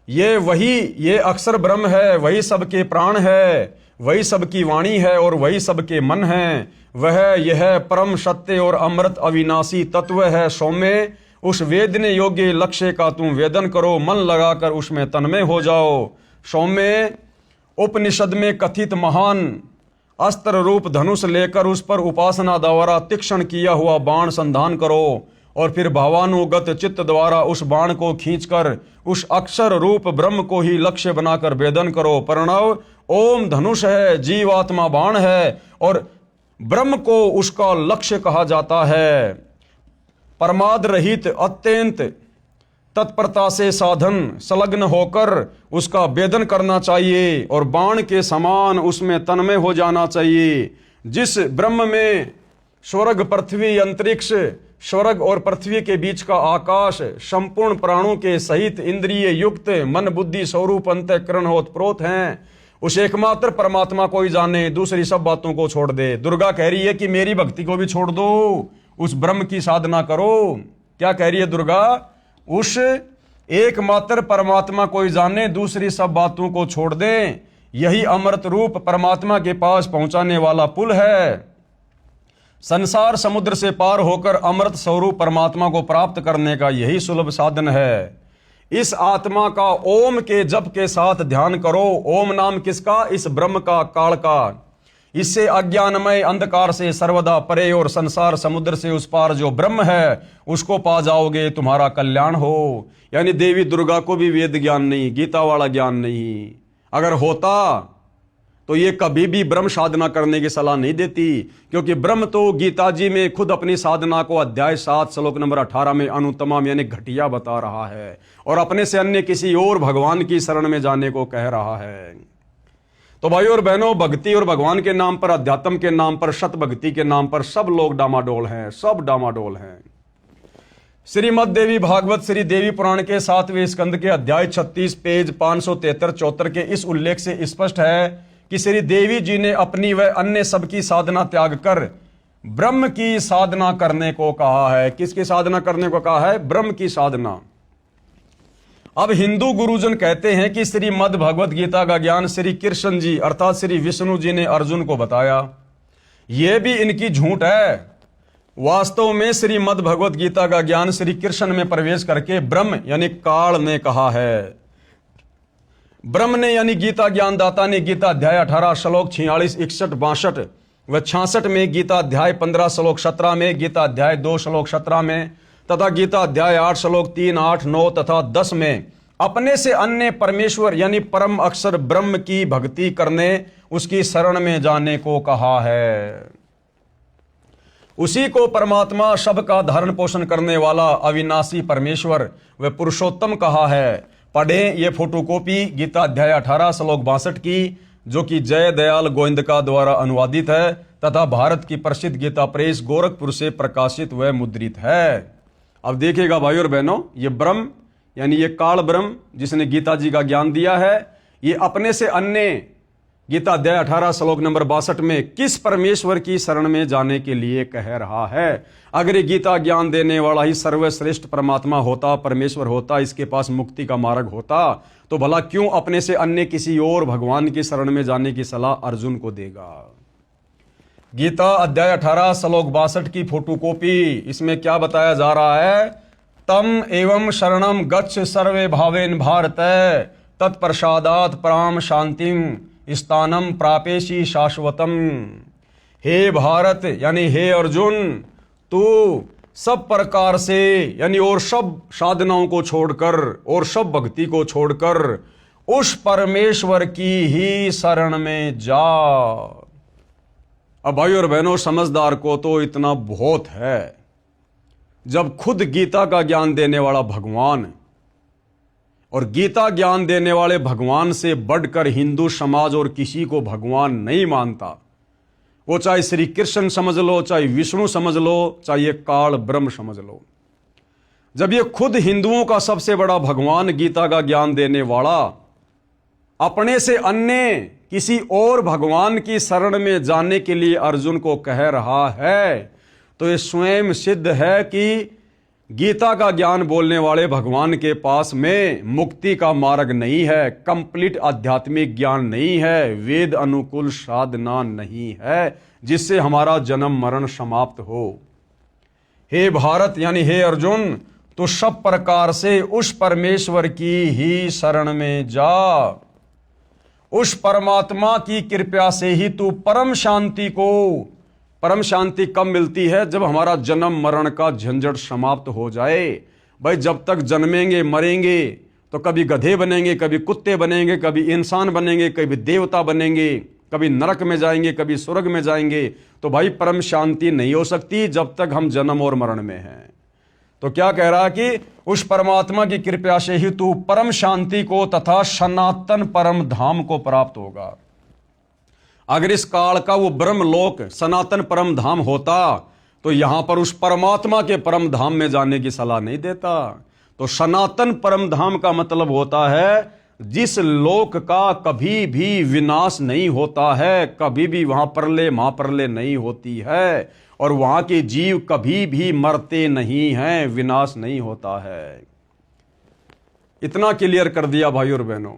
ये अक्षर ब्रह्म है, वही सबके प्राण है, वही सबकी वाणी है और वही सबके मन है। वह यह परम सत्य और अमृत अविनाशी तत्व है। सौम्य, उस वेदने योग्य लक्ष्य का तुम वेदन करो, मन लगाकर उसमें तन्मय हो जाओ। सौम्य, उपनिषद में कथित महान अस्त्र रूप धनुष लेकर उस पर उपासना द्वारा तीक्ष्ण किया हुआ बाण संधान करो और फिर भावानुगत चित्त द्वारा उस बाण को खींचकर उस अक्षर रूप ब्रह्म को ही लक्ष्य बनाकर वेदन करो। प्रणव ओम धनुष है, जीवात्मा बाण है और ब्रह्म को उसका लक्ष्य कहा जाता है। परमाद रहित अत्यंत तत्परता से साधन संलग्न होकर उसका वेदन करना चाहिए और बाण के समान उसमें तन्मय हो जाना चाहिए। जिस ब्रह्म में स्वर्ग पृथ्वी अंतरिक्ष, स्वर्ग और पृथ्वी के बीच का आकाश, संपूर्ण प्राणों के सहित इंद्रिय युक्त मन बुद्धि स्वरूप अंतःकरण ओतप्रोत हैं, उस एकमात्र परमात्मा को ही जाने, दूसरी सब बातों को छोड़ दे। दुर्गा कह रही है कि मेरी भक्ति को भी छोड़ दो, उस ब्रह्म की साधना करो। क्या कह रही है दुर्गा? उस एकमात्र परमात्मा को ही जाने, दूसरी सब बातों को छोड़ दे। यही अमृत रूप परमात्मा के पास पहुंचाने वाला पुल है। संसार समुद्र से पार होकर अमृत स्वरूप परमात्मा को प्राप्त करने का यही सुलभ साधन है। इस आत्मा का ओम के जप के साथ ध्यान करो। ओम नाम किसका? इस ब्रह्म का, काल का। इससे अज्ञानमय अंधकार से सर्वदा परे और संसार समुद्र से उस पार जो ब्रह्म है उसको पा जाओगे, तुम्हारा कल्याण हो। यानी देवी दुर्गा को भी वेद ज्ञान नहीं, गीता वाला ज्ञान नहीं। अगर होता तो ये कभी भी ब्रह्म साधना करने की सलाह नहीं देती, क्योंकि ब्रह्म तो गीता जी में खुद अपनी साधना को अध्याय 7 श्लोक नंबर 18 में अनुत्तम यानी घटिया बता रहा है और अपने से अन्य किसी और भगवान की शरण में जाने को कह रहा है। तो भाइयों और बहनों, भक्ति और भगवान के नाम पर, अध्यात्म के नाम पर, सत भक्ति के नाम पर सब लोग डामाडोल हैं, सब डामाडोल हैं। श्रीमद् देवी भागवत श्री देवी पुराण के 7वें स्कंद के अध्याय 36 पेज 573-74 के इस उल्लेख से स्पष्ट है कि श्री देवी जी ने अपनी व अन्य सबकी साधना त्याग कर ब्रह्म की साधना करने को कहा है। किसकी साधना करने को कहा है? ब्रह्म की साधना। अब हिंदू गुरुजन कहते हैं कि श्रीमद् भगवत गीता का ज्ञान श्री कृष्ण जी अर्थात श्री विष्णु जी ने अर्जुन को बताया। यह भी इनकी झूठ है। वास्तव में श्रीमद् भगवत गीता का ज्ञान श्री कृष्ण में प्रवेश करके ब्रह्म यानी काल ने कहा है। ब्रह्म ने यानी गीता ज्ञानदाता ने गीता अध्याय 18 श्लोक 46, 61, 62 व 66 में, गीता अध्याय 15 श्लोक 17 में, गीता अध्याय 2 श्लोक 17 में तथा गीता अध्याय 8 श्लोक 3, 8, 9 तथा 10 में अपने से अन्य परमेश्वर यानी परम अक्षर ब्रह्म की भक्ति करने, उसकी शरण में जाने को कहा है। उसी को परमात्मा सबका धारण पोषण करने वाला अविनाशी परमेश्वर व पुरुषोत्तम कहा है। पढ़ें ये फोटोकॉपी गीता अध्याय 18 श्लोक 62 की, जो कि जय दयाल गोविंदका द्वारा अनुवादित है तथा भारत की प्रसिद्ध गीता प्रेस गोरखपुर से प्रकाशित व मुद्रित है। अब देखिएगा भाइयों और बहनों, ये ब्रह्म यानी ये काल ब्रह्म जिसने गीता जी का ज्ञान दिया है, ये अपने से अन्य गीता अध्याय 18 श्लोक नंबर 62 में किस परमेश्वर की शरण में जाने के लिए कह रहा है। अगर ये गीता ज्ञान देने वाला ही सर्वश्रेष्ठ परमात्मा होता, परमेश्वर होता, इसके पास मुक्ति का मार्ग होता, तो भला क्यों अपने से अन्य किसी और भगवान की शरण में जाने की सलाह अर्जुन को देगा। गीता अध्याय 18 श्लोक 62 की फोटोकॉपी, इसमें क्या बताया जा रहा है? तम एवं शरणम गच्छ सर्वे भावेन भारत तत्प्रसादात पराम शांतिम स्थानम प्रापेशी शाश्वतम। हे भारत यानी हे अर्जुन, तू सब प्रकार से यानी और सब साधनाओं को छोड़कर और सब भक्ति को छोड़कर उस परमेश्वर की ही शरण में जा। अब भाई और बहनों, समझदार को तो इतना बहुत है, जब खुद गीता का ज्ञान देने वाला भगवान और गीता ज्ञान देने वाले भगवान से बढ़कर हिंदू समाज और किसी को भगवान नहीं मानता। वो चाहे श्री कृष्ण समझ लो, चाहे विष्णु समझ लो, चाहे ये काल ब्रह्म समझ लो। जब ये खुद हिंदुओं का सबसे बड़ा भगवान गीता का ज्ञान देने वाला अपने से अन्य किसी और भगवान की शरण में जाने के लिए अर्जुन को कह रहा है, तो ये स्वयं सिद्ध है कि गीता का ज्ञान बोलने वाले भगवान के पास में मुक्ति का मार्ग नहीं है, कंप्लीट आध्यात्मिक ज्ञान नहीं है, वेद अनुकूल साधना नहीं है जिससे हमारा जन्म मरण समाप्त हो। हे भारत यानी हे अर्जुन, तो सब प्रकार से उस परमेश्वर की ही शरण में जा। उस परमात्मा की कृपा से ही तू परम शांति कब मिलती है? जब हमारा जन्म मरण का झंझट समाप्त हो जाए। भाई जब तक जन्मेंगे मरेंगे तो कभी गधे बनेंगे, कभी कुत्ते बनेंगे, कभी इंसान बनेंगे, कभी देवता बनेंगे, कभी नरक में जाएंगे, कभी स्वर्ग में जाएंगे। तो भाई परम शांति नहीं हो सकती जब तक हम जन्म और मरण में हैं। तो क्या कह रहा है कि उस परमात्मा की कृपा से ही तू परम शांति को तथा सनातन परम धाम को प्राप्त होगा। अगर इस काल का वो ब्रह्मलोक सनातन परम धाम होता तो यहां पर उस परमात्मा के परम धाम में जाने की सलाह नहीं देता। तो सनातन परम धाम का मतलब होता है जिस लोक का कभी भी विनाश नहीं होता है, कभी भी वहां प्रलय महाप्रलय नहीं होती है, और वहां के जीव कभी भी मरते नहीं हैं, विनाश नहीं होता है। इतना क्लियर कर दिया भाई और बहनों।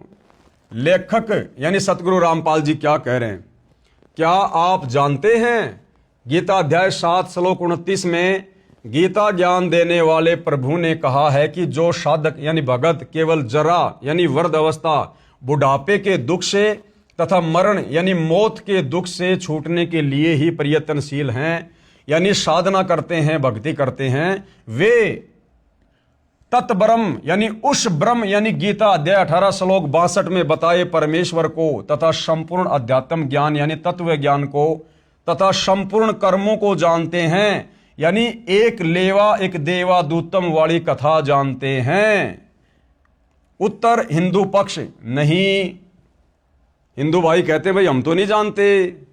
लेखक यानी सतगुरु रामपाल जी क्या कह रहे हैं? क्या आप जानते हैं गीता अध्याय 7 श्लोक 29 में गीता ज्ञान देने वाले प्रभु ने कहा है कि जो साधक यानी भगत केवल जरा यानी वृद्ध अवस्था बुढ़ापे के दुख से तथा मरण यानी मौत के दुख से छूटने के लिए ही प्रयत्नशील हैं, यानी साधना करते हैं, भक्ति करते हैं, वे तत्ब्रह्म यानी उस ब्रह्म यानी गीता अध्याय 18 श्लोक 62 में बताए परमेश्वर को तथा संपूर्ण अध्यात्म ज्ञान यानी तत्व ज्ञान को तथा संपूर्ण कर्मों को जानते हैं, यानी एक लेवा एक देवा दूतम वाली कथा जानते हैं। उत्तर हिंदू पक्ष नहीं। हिंदू भाई कहते भाई हम तो नहीं जानते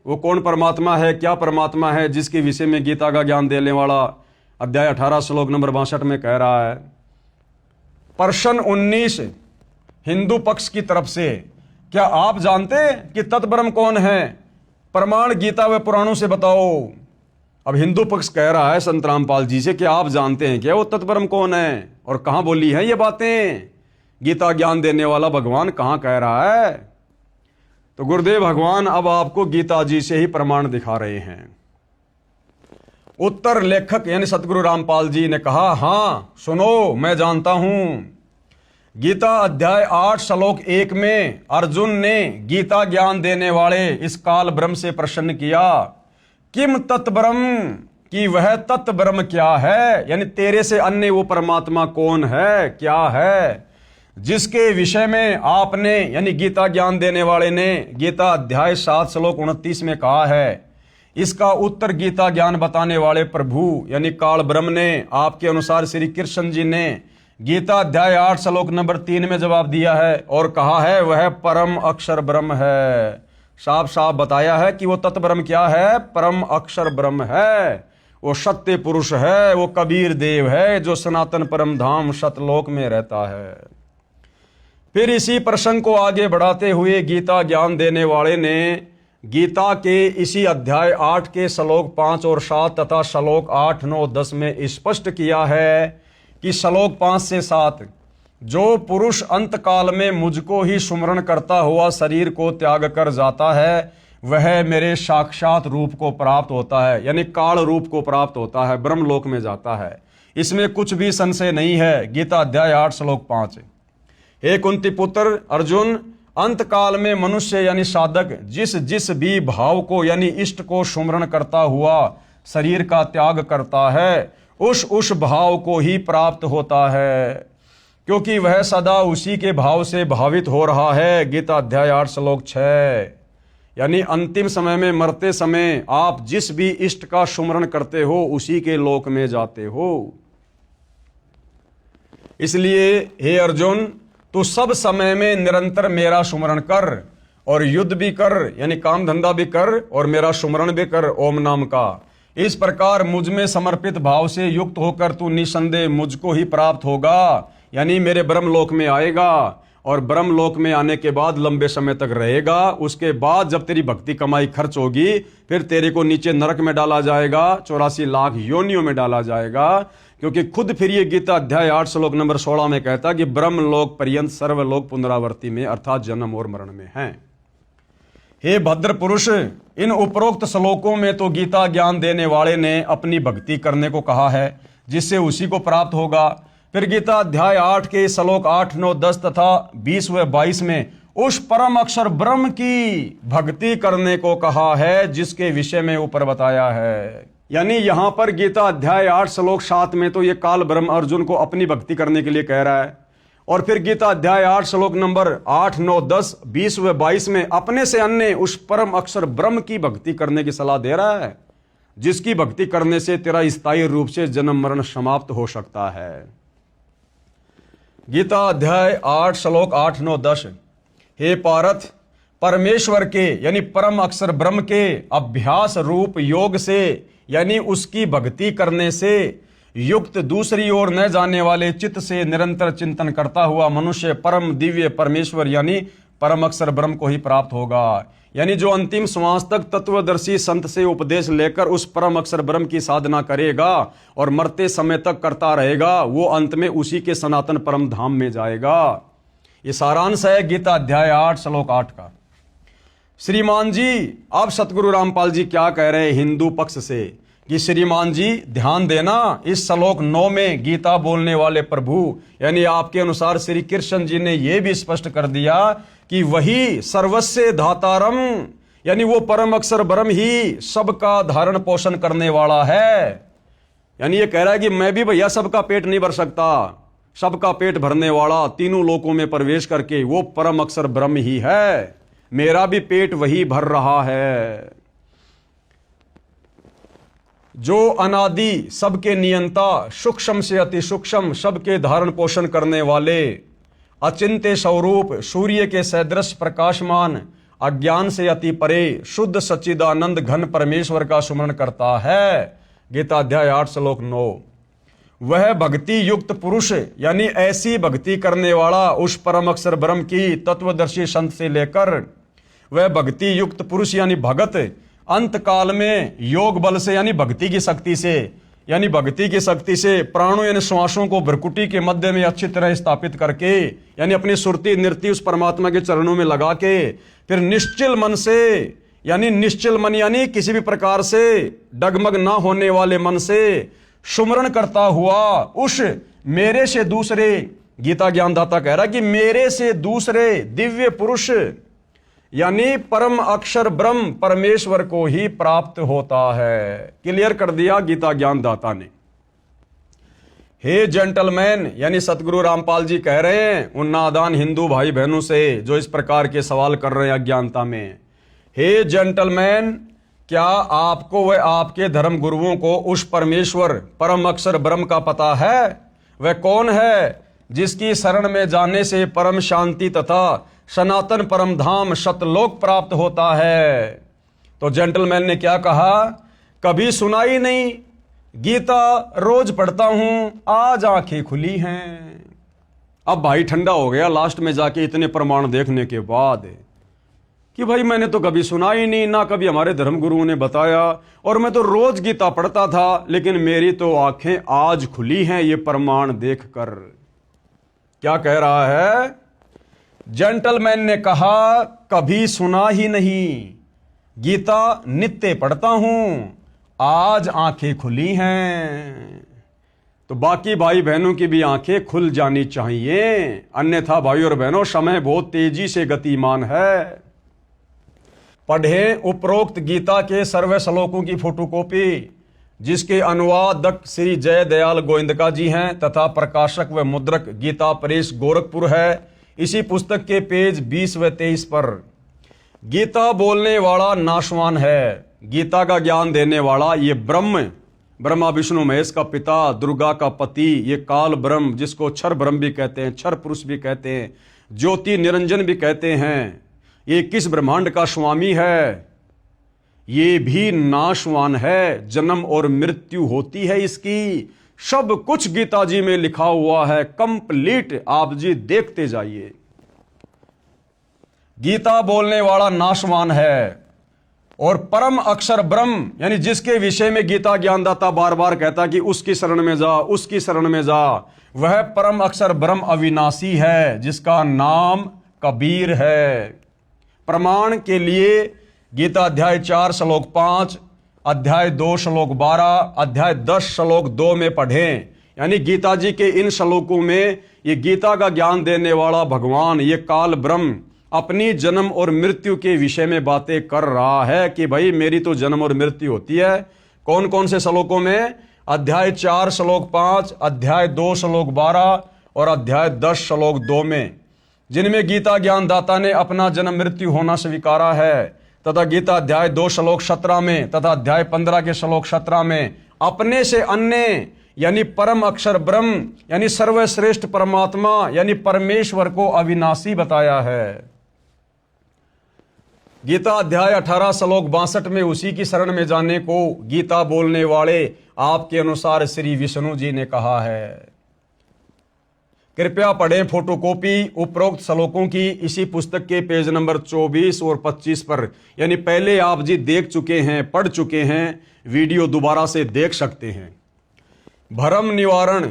वो कौन परमात्मा है, क्या परमात्मा है जिसके विषय में गीता का ज्ञान देने वाला अध्याय 18 श्लोक नंबर 62 में कह रहा है। प्रश्न 19 हिंदू पक्ष की तरफ से, क्या आप जानते कि तत्ब्रह्म कौन है? प्रमाण गीता व पुराणों से बताओ। अब हिंदू पक्ष कह रहा है संत रामपाल जी से कि आप जानते हैं क्या वो तत्ब्रह्म कौन है और कहां बोली है ये बातें? गीता ज्ञान देने वाला भगवान कहां कह रहा है? तो गुरुदेव भगवान अब आपको गीता जी से ही प्रमाण दिखा रहे हैं। उत्तर लेखक यानी सतगुरु रामपाल जी ने कहा, हां सुनो मैं जानता हूं। गीता अध्याय 8 श्लोक 1 में अर्जुन ने गीता ज्ञान देने वाले इस काल ब्रह्म से प्रश्न किया, किम तत्ब्रह्म, कि वह तत्ब्रह्म क्या है, यानी तेरे से अन्य वो परमात्मा कौन है, क्या है, जिसके विषय में आपने यानी गीता ज्ञान देने वाले ने गीता अध्याय 7 श्लोक 29 में कहा है। इसका उत्तर गीता ज्ञान बताने वाले प्रभु यानी काल ब्रह्म ने आपके अनुसार श्री कृष्ण जी ने गीता अध्याय 8 श्लोक नंबर 3 में जवाब दिया है और कहा है वह परम अक्षर ब्रह्म है। साफ साफ बताया है कि वो तत्ब्रह्म क्या है, परम अक्षर ब्रह्म है, वो सत्य पुरुष है, वो कबीर देव है जो सनातन परम धाम सतलोक में रहता है। फिर इसी प्रसंग को आगे बढ़ाते हुए गीता ज्ञान देने वाले ने गीता के इसी अध्याय 8 के श्लोक 5 और 7 तथा श्लोक 8, 9, 10 में स्पष्ट किया है कि श्लोक 5 से 7 जो पुरुष अंत काल में मुझको ही सुमरण करता हुआ शरीर को त्याग कर जाता है वह मेरे साक्षात रूप को प्राप्त होता है, यानी काल रूप को प्राप्त होता है, ब्रह्मलोक में जाता है। इसमें कुछ भी संशय नहीं है। गीता अध्याय 8 श्लोक 5। हे कुंती पुत्र अर्जुन, अंत काल में मनुष्य यानी साधक जिस जिस भी भाव को यानी इष्ट को सुमरण करता हुआ शरीर का त्याग करता है उस भाव को ही प्राप्त होता है, क्योंकि वह सदा उसी के भाव से भावित हो रहा है। गीता अध्याय 8 श्लोक 6। यानी अंतिम समय में मरते समय आप जिस भी इष्ट का सुमरण करते हो उसी के लोक में जाते हो। इसलिए हे अर्जुन, तू सब समय में निरंतर मेरा सुमरण कर और युद्ध भी कर यानी काम धंधा भी कर और मेरा सुमरण भी कर ओम नाम का। इस प्रकार मुझ में समर्पित भाव से युक्त होकर तू निसंदेह मुझको ही प्राप्त होगा, यानी मेरे ब्रह्मलोक में आएगा और ब्रह्मलोक में आने के बाद लंबे समय तक रहेगा। उसके बाद जब तेरी भक्ति कमाई खर्च होगी फिर तेरे को नीचे नरक में डाला जाएगा, 84 लाख योनियों में डाला जाएगा, क्योंकि खुद फिर ये गीता अध्याय 8 श्लोक नंबर 16 में कहता कि ब्रह्मलोक पर्यंत सर्वलोक पुनरावर्ती में अर्थात जन्म और मरण में है। हे भद्र पुरुष, इन उपरोक्त श्लोकों में तो गीता ज्ञान देने वाले ने अपनी भक्ति करने को कहा है जिससे उसी को प्राप्त होगा। फिर गीता अध्याय 8 के श्लोक 8, 9, 10 तथा 20 व 22 में उस परम अक्षर ब्रह्म की भक्ति करने को कहा है, जिसके विषय में ऊपर बताया है। यानी यहां पर गीता अध्याय 8 श्लोक 7 में तो ये काल ब्रह्म अर्जुन को अपनी भक्ति करने के लिए कह रहा है, और फिर गीता अध्याय 8 श्लोक नंबर 8, 9, 10, 20 व 22 में अपने से अन्य उस परम अक्षर ब्रह्म की भक्ति करने की सलाह दे रहा है, जिसकी भक्ति करने से तेरा स्थायी रूप से जन्म मरण समाप्त हो सकता है। गीता अध्याय 8 श्लोक 8, 9, 10। हे पार्थ, परमेश्वर के यानी परम अक्षर ब्रह्म के अभ्यास रूप योग से यानी उसकी भक्ति करने से युक्त दूसरी ओर न जाने वाले चित्त से निरंतर चिंतन करता हुआ मनुष्य परम दिव्य परमेश्वर यानी परम अक्षर ब्रह्म को ही प्राप्त होगा। यानी जो अंतिम श्वास तक तत्वदर्शी संत से उपदेश लेकर उस परम अक्षर ब्रह्म की साधना करेगा और मरते समय तक करता रहेगा, वो अंत में उसी के सनातन परम धाम में जाएगा। ये सारांश है गीता अध्याय 8 श्लोक 8 का। श्रीमान जी, अब सतगुरु रामपाल जी क्या कह रहे हैं हिंदू पक्ष से कि श्रीमान जी ध्यान देना, इस श्लोक 9 में गीता बोलने वाले प्रभु यानी आपके अनुसार श्री कृष्ण जी ने यह भी स्पष्ट कर दिया कि वही सर्वस्य धातारम यानी वो परम अक्षर ब्रह्म ही सबका धारण पोषण करने वाला है। यानी ये कह रहा है कि मैं भी भैया सबका पेट नहीं भर सकता, सबका पेट भरने वाला तीनों लोकों में प्रवेश करके वो परम अक्षर ब्रह्म ही है, मेरा भी पेट वही भर रहा है। जो अनादि सबके नियंता, सूक्ष्म से अति सूक्ष्म सबके धारण पोषण करने वाले, अचिंत्य स्वरूप सूर्य के सदृश प्रकाशमान, अज्ञान से अति परे शुद्ध सच्चिदानंद घन परमेश्वर का सुमरण करता है। गीता अध्याय 8 श्लोक 9। वह भक्ति युक्त पुरुष यानी ऐसी भक्ति करने वाला उस परम अक्षर ब्रह्म की तत्वदर्शी संत से लेकर वह भक्ति युक्त पुरुष यानी भगत अंत काल में योग बल से यानी भक्ति की शक्ति से प्राणों यानी श्वासों को भ्रकुटी के मध्य में अच्छी तरह स्थापित करके यानी अपनी सुरती नृत्य उस परमात्मा के चरणों में लगा के फिर निश्चल मन से यानी निश्चल मन यानी किसी भी प्रकार से डगमग ना होने वाले मन से सुमरण करता हुआ उस मेरे से दूसरे, गीता ज्ञानदाता कह रहा कि मेरे से दूसरे दिव्य पुरुष यानी परम अक्षर ब्रह्म परमेश्वर को ही प्राप्त होता है। क्लियर कर दिया गीता ज्ञानदाता ने। हे जेंटलमैन यानी सतगुरु रामपाल जी कह रहे हैं उन नादान हिंदू भाई बहनों से जो इस प्रकार के सवाल कर रहे हैं अज्ञानता में। हे जेंटलमैन, क्या आपको व आपके धर्म गुरुओं को उस परमेश्वर परम अक्षर ब्रह्म का पता है? वह कौन है जिसकी शरण में जाने से परम शांति तथा सनातन परम धाम सतलोक प्राप्त होता है? तो जेंटलमैन ने क्या कहा, कभी सुना ही नहीं, गीता रोज पढ़ता हूं, आज आंखें खुली हैं। अब भाई ठंडा हो गया लास्ट में जाके इतने प्रमाण देखने के बाद कि भाई मैंने तो कभी सुना ही नहीं, ना कभी हमारे धर्म गुरुओं ने बताया, और मैं तो रोज गीता पढ़ता था, लेकिन मेरी तो आंखें आज खुली हैं ये प्रमाण देखकर। क्या कह रहा है? जेंटलमैन ने कहा कभी सुना ही नहीं, गीता नित्य पढ़ता हूं, आज आंखें खुली हैं। तो बाकी भाई बहनों की भी आंखें खुल जानी चाहिए, अन्यथा भाई और बहनों समय बहुत तेजी से गतिमान है। पढ़ें उपरोक्त गीता के सर्व श्लोकों की फोटोकॉपी, जिसके अनुवादक श्री जय दयाल गोविंदका जी हैं तथा प्रकाशक व मुद्रक गीता प्रेस गोरखपुर है। इसी पुस्तक के पेज 20 व 23 पर गीता बोलने वाला नाशवान है, गीता का ज्ञान देने वाला ये ब्रह्मा विष्णु महेश का पिता, दुर्गा का पति, ये काल ब्रह्म जिसको क्षर ब्रह्म भी कहते हैं, क्षर पुरुष भी कहते हैं, ज्योति निरंजन भी कहते हैं, ये किस ब्रह्मांड का स्वामी है, ये भी नाशवान है, जन्म और मृत्यु होती है इसकी, सब कुछ गीता जी में लिखा हुआ है कंप्लीट। आप जी देखते जाइए। गीता बोलने वाला नाशवान है और परम अक्षर ब्रह्म यानी जिसके विषय में गीता ज्ञानदाता बार बार कहता कि उसकी शरण में जा, उसकी शरण में जा, वह परम अक्षर ब्रह्म अविनाशी है जिसका नाम कबीर है। प्रमाण के लिए गीता अध्याय 4 श्लोक 5, अध्याय 2 श्लोक 12, अध्याय 10 श्लोक 2 में पढ़ें। यानी गीता जी के इन श्लोकों में ये गीता का ज्ञान देने वाला भगवान, ये काल ब्रह्म अपनी जन्म और मृत्यु के विषय में बातें कर रहा है कि भाई मेरी तो जन्म और मृत्यु होती है। कौन कौन से श्लोकों में? अध्याय 4 श्लोक 5, अध्याय 2 श्लोक 12 और अध्याय 10 श्लोक 2 में, जिनमें गीता ज्ञानदाता ने अपना जन्म मृत्यु होना स्वीकारा है, तथा गीता अध्याय 2 श्लोक 17 में तथा अध्याय 15 के श्लोक 17 में अपने से अन्य यानी परम अक्षर ब्रह्म यानी सर्वश्रेष्ठ परमात्मा यानी परमेश्वर को अविनाशी बताया है। गीता अध्याय 18 श्लोक 62 में उसी की शरण में जाने को गीता बोलने वाले आपके अनुसार श्री विष्णु जी ने कहा है। कृपया पढ़ें फोटोकॉपी उपरोक्त श्लोकों की इसी पुस्तक के पेज नंबर 24 और 25 पर, यानी पहले आप जी देख चुके हैं, पढ़ चुके हैं, वीडियो दोबारा से देख सकते हैं। भ्रम निवारण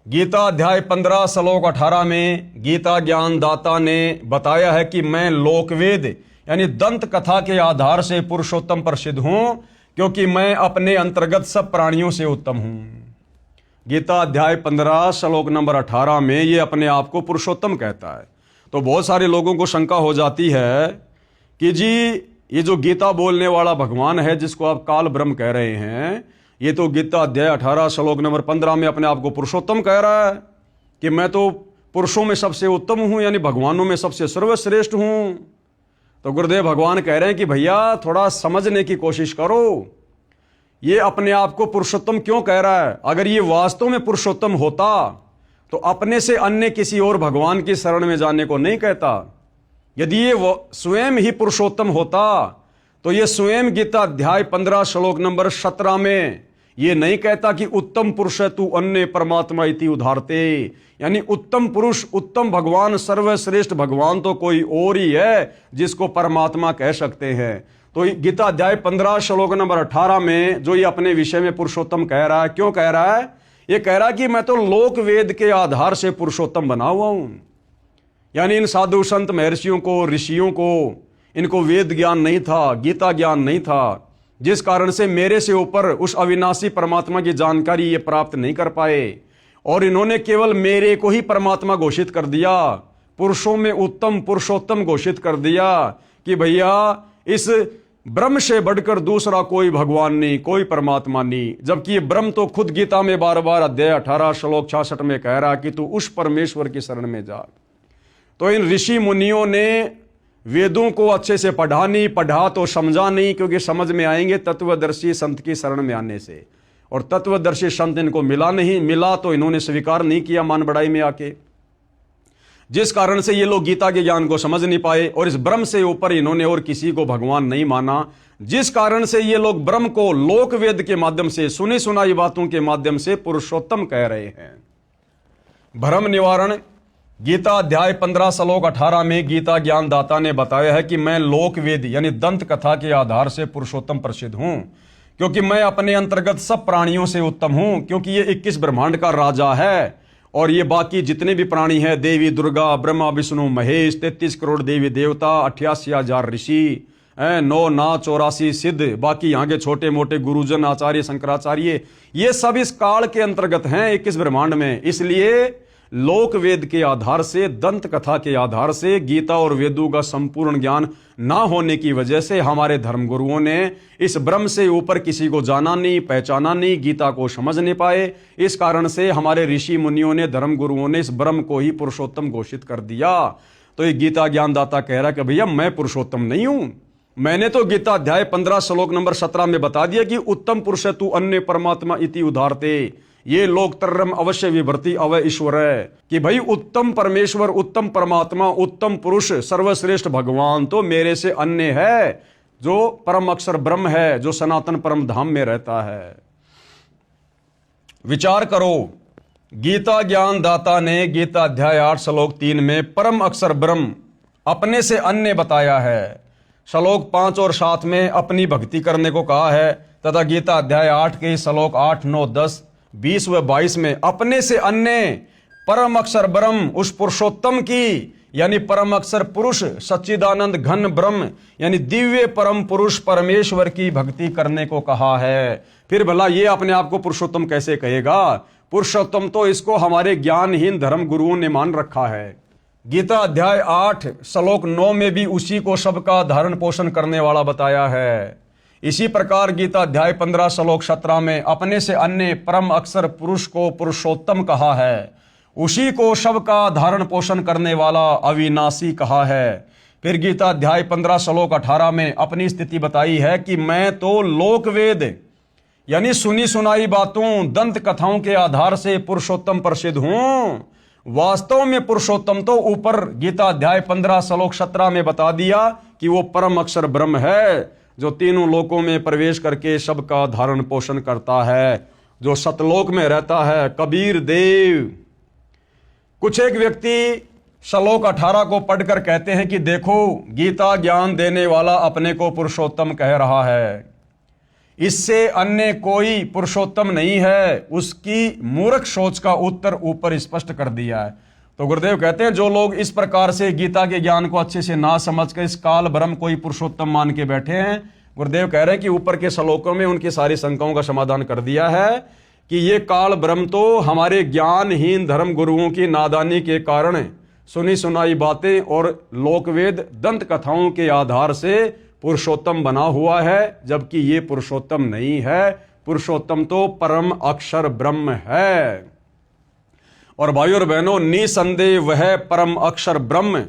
गीता अध्याय 15 श्लोक 18 में गीता ज्ञानदाता ने बताया है कि मैं लोकवेद यानी दंत कथा के आधार से पुरुषोत्तम प्रसिद्ध हूं, क्योंकि मैं अपने अंतर्गत सब प्राणियों से उत्तम हूं। गीता अध्याय 15 श्लोक नंबर 18 में ये अपने आप को पुरुषोत्तम कहता है। तो बहुत सारे लोगों को शंका हो जाती है कि जी ये जो गीता बोलने वाला भगवान है जिसको आप काल ब्रह्म कह रहे हैं, ये तो गीता अध्याय 18 श्लोक नंबर 15 में अपने आप को पुरुषोत्तम कह रहा है कि मैं तो पुरुषों में सबसे उत्तम हूं, यानी भगवानों में सबसे सर्वश्रेष्ठ हूं। तो गुरुदेव भगवान कह रहे हैं कि भैया थोड़ा समझने की कोशिश करो, ये अपने आप को पुरुषोत्तम क्यों कह रहा है? अगर ये वास्तव में पुरुषोत्तम होता तो अपने से अन्य किसी और भगवान की शरण में जाने को नहीं कहता। यदि ये स्वयं ही पुरुषोत्तम होता तो ये स्वयं गीता अध्याय 15 श्लोक नंबर 17 में ये नहीं कहता कि उत्तम पुरुष है तू अन्य परमात्मा इति उधारते, यानी उत्तम पुरुष, उत्तम भगवान, सर्वश्रेष्ठ भगवान तो कोई और ही है जिसको परमात्मा कह सकते हैं। तो गीता अध्याय 15 श्लोक नंबर 18 में जो ये अपने विषय में पुरुषोत्तम कह रहा है, क्यों कह रहा है? ये कह रहा है कि मैं तो लोक वेद के आधार से पुरुषोत्तम बना हुआ हूं। यानी इन साधु संत महर्षियों को, ऋषियों को, इनको वेद ज्ञान नहीं था, गीता ज्ञान नहीं था, जिस कारण से मेरे से ऊपर उस अविनाशी परमात्मा की जानकारी ये प्राप्त नहीं कर पाए, और इन्होंने केवल मेरे को ही परमात्मा घोषित कर दिया, पुरुषों में उत्तम पुरुषोत्तम घोषित कर दिया कि भैया इस ब्रह्म से बढ़कर दूसरा कोई भगवान नहीं, कोई परमात्मा नहीं। जबकि ये ब्रह्म तो खुद गीता में बार बार अध्याय 18 श्लोक 66 में कह रहा कि तू उस परमेश्वर की शरण में जा। तो इन ऋषि मुनियों ने वेदों को अच्छे से पढ़ा नहीं, पढ़ा तो समझा नहीं, क्योंकि समझ में आएंगे तत्वदर्शी संत की शरण में आने से, और तत्वदर्शी संत इनको मिला नहीं, मिला तो इन्होंने स्वीकार नहीं किया मान बढ़ाई में आके, जिस कारण से ये लोग गीता के ज्ञान को समझ नहीं पाए, और इस ब्रह्म से ऊपर इन्होंने और किसी को भगवान नहीं माना, जिस कारण से ये लोग ब्रह्म को लोक वेद के माध्यम से, सुनी सुनाई बातों के माध्यम से पुरुषोत्तम कह रहे हैं। भ्रम निवारण गीता अध्याय 15 श्लोक 18 में गीता ज्ञानदाता ने बताया है कि मैं लोक वेद यानी दंत कथा के आधार से पुरुषोत्तम प्रसिद्ध हूं, क्योंकि मैं अपने अंतर्गत सब प्राणियों से उत्तम हूं, क्योंकि ये 21 ब्रह्मांड का राजा है, और ये बाकी जितने भी प्राणी हैं, देवी दुर्गा, ब्रह्मा विष्णु महेश, 33 करोड़ देवी देवता, 88,000 ऋषि, 9 नाथ 84 सिद्ध, बाकी यहाँ के छोटे मोटे गुरुजन, आचार्य, शंकराचार्य, ये सब इस काल के अंतर्गत हैं 21 ब्रह्मांड में। इसलिए लोक वेद के आधार से, दंत कथा के आधार से, गीता और वेदों का संपूर्ण ज्ञान ना होने की वजह से हमारे धर्मगुरुओं ने इस ब्रह्म से ऊपर किसी को जाना नहीं, पहचाना नहीं, गीता को समझ नहीं पाए। इस कारण से हमारे ऋषि मुनियों ने, धर्मगुरुओं ने इस ब्रह्म को ही पुरुषोत्तम घोषित कर दिया। तो ये गीता ज्ञानदाता कह रहा है कि भैया मैं पुरुषोत्तम नहीं हूं, मैंने तो गीता अध्याय 15 श्लोक नंबर 17 में बता दिया कि उत्तम पुरुष है तू अन्य परमात्मा इति उधारते, ये लोक तरम अवश्य विभर्ति अवय ईश्वर है, कि भाई उत्तम परमेश्वर, उत्तम परमात्मा, उत्तम पुरुष, सर्वश्रेष्ठ भगवान तो मेरे से अन्य है, जो परम अक्षर ब्रह्म है, जो सनातन परम धाम में रहता है। विचार करो, गीता ज्ञानदाता ने गीता अध्याय 8 श्लोक 3 में परम अक्षर ब्रह्म अपने से अन्य बताया है, श्लोक 5 और 7 में अपनी भक्ति करने को कहा है, तथा गीता अध्याय 8 के श्लोक 8, 9, 10, 20 व 22 में अपने से अन्य परम अक्षर ब्रह्म, उस पुरुषोत्तम की यानी परम अक्षर पुरुष, सच्चिदानंद घन ब्रह्म यानी दिव्य परम पुरुष परमेश्वर की भक्ति करने को कहा है। फिर भला ये अपने आप को पुरुषोत्तम कैसे कहेगा? पुरुषोत्तम तो इसको हमारे ज्ञानहीन धर्म गुरुओं ने मान रखा है। गीता अध्याय 8 श्लोक 9 में भी उसी को सबका धारण पोषण करने वाला बताया है। इसी प्रकार गीता अध्याय 15 श्लोक 17 में अपने से अन्य परम अक्षर पुरुष को पुरुषोत्तम कहा है। उसी को सबका धारण पोषण करने वाला अविनाशी कहा है। फिर गीता अध्याय 15 श्लोक 18 में अपनी स्थिति बताई है कि मैं तो लोकवेद यानी सुनी सुनाई बातों दंत कथाओं के आधार से पुरुषोत्तम प्रसिद्ध हूं। वास्तव में पुरुषोत्तम तो ऊपर गीता अध्याय 15 श्लोक 17 में बता दिया कि वो परम अक्षर ब्रह्म है, जो तीनों लोकों में प्रवेश करके सबका धारण पोषण करता है, जो सतलोक में रहता है। कबीर देव कुछ एक व्यक्ति श्लोक 18 को पढ़कर कहते हैं कि देखो, गीता ज्ञान देने वाला अपने को पुरुषोत्तम कह रहा है, इससे अन्य कोई पुरुषोत्तम नहीं है। उसकी मूर्ख सोच का उत्तर ऊपर स्पष्ट कर दिया है। तो गुरुदेव कहते हैं जो लोग इस प्रकार से गीता के ज्ञान को अच्छे से ना समझ कर इस काल ब्रह्म को ही पुरुषोत्तम मान के बैठे हैं, गुरुदेव कह रहे हैं कि ऊपर के श्लोकों में उनकी सारी शंकाओं का समाधान कर दिया है कि ये काल ब्रह्म तो हमारे ज्ञानहीन धर्म गुरुओं की नादानी के कारण सुनी सुनाई बातें और लोकवेद दंत कथाओं के आधार से पुरुषोत्तम बना हुआ है, जबकि ये पुरुषोत्तम नहीं है। पुरुषोत्तम तो परम अक्षर ब्रह्म है। और भाइयों और बहनों, निसंदेह वह परम अक्षर ब्रह्म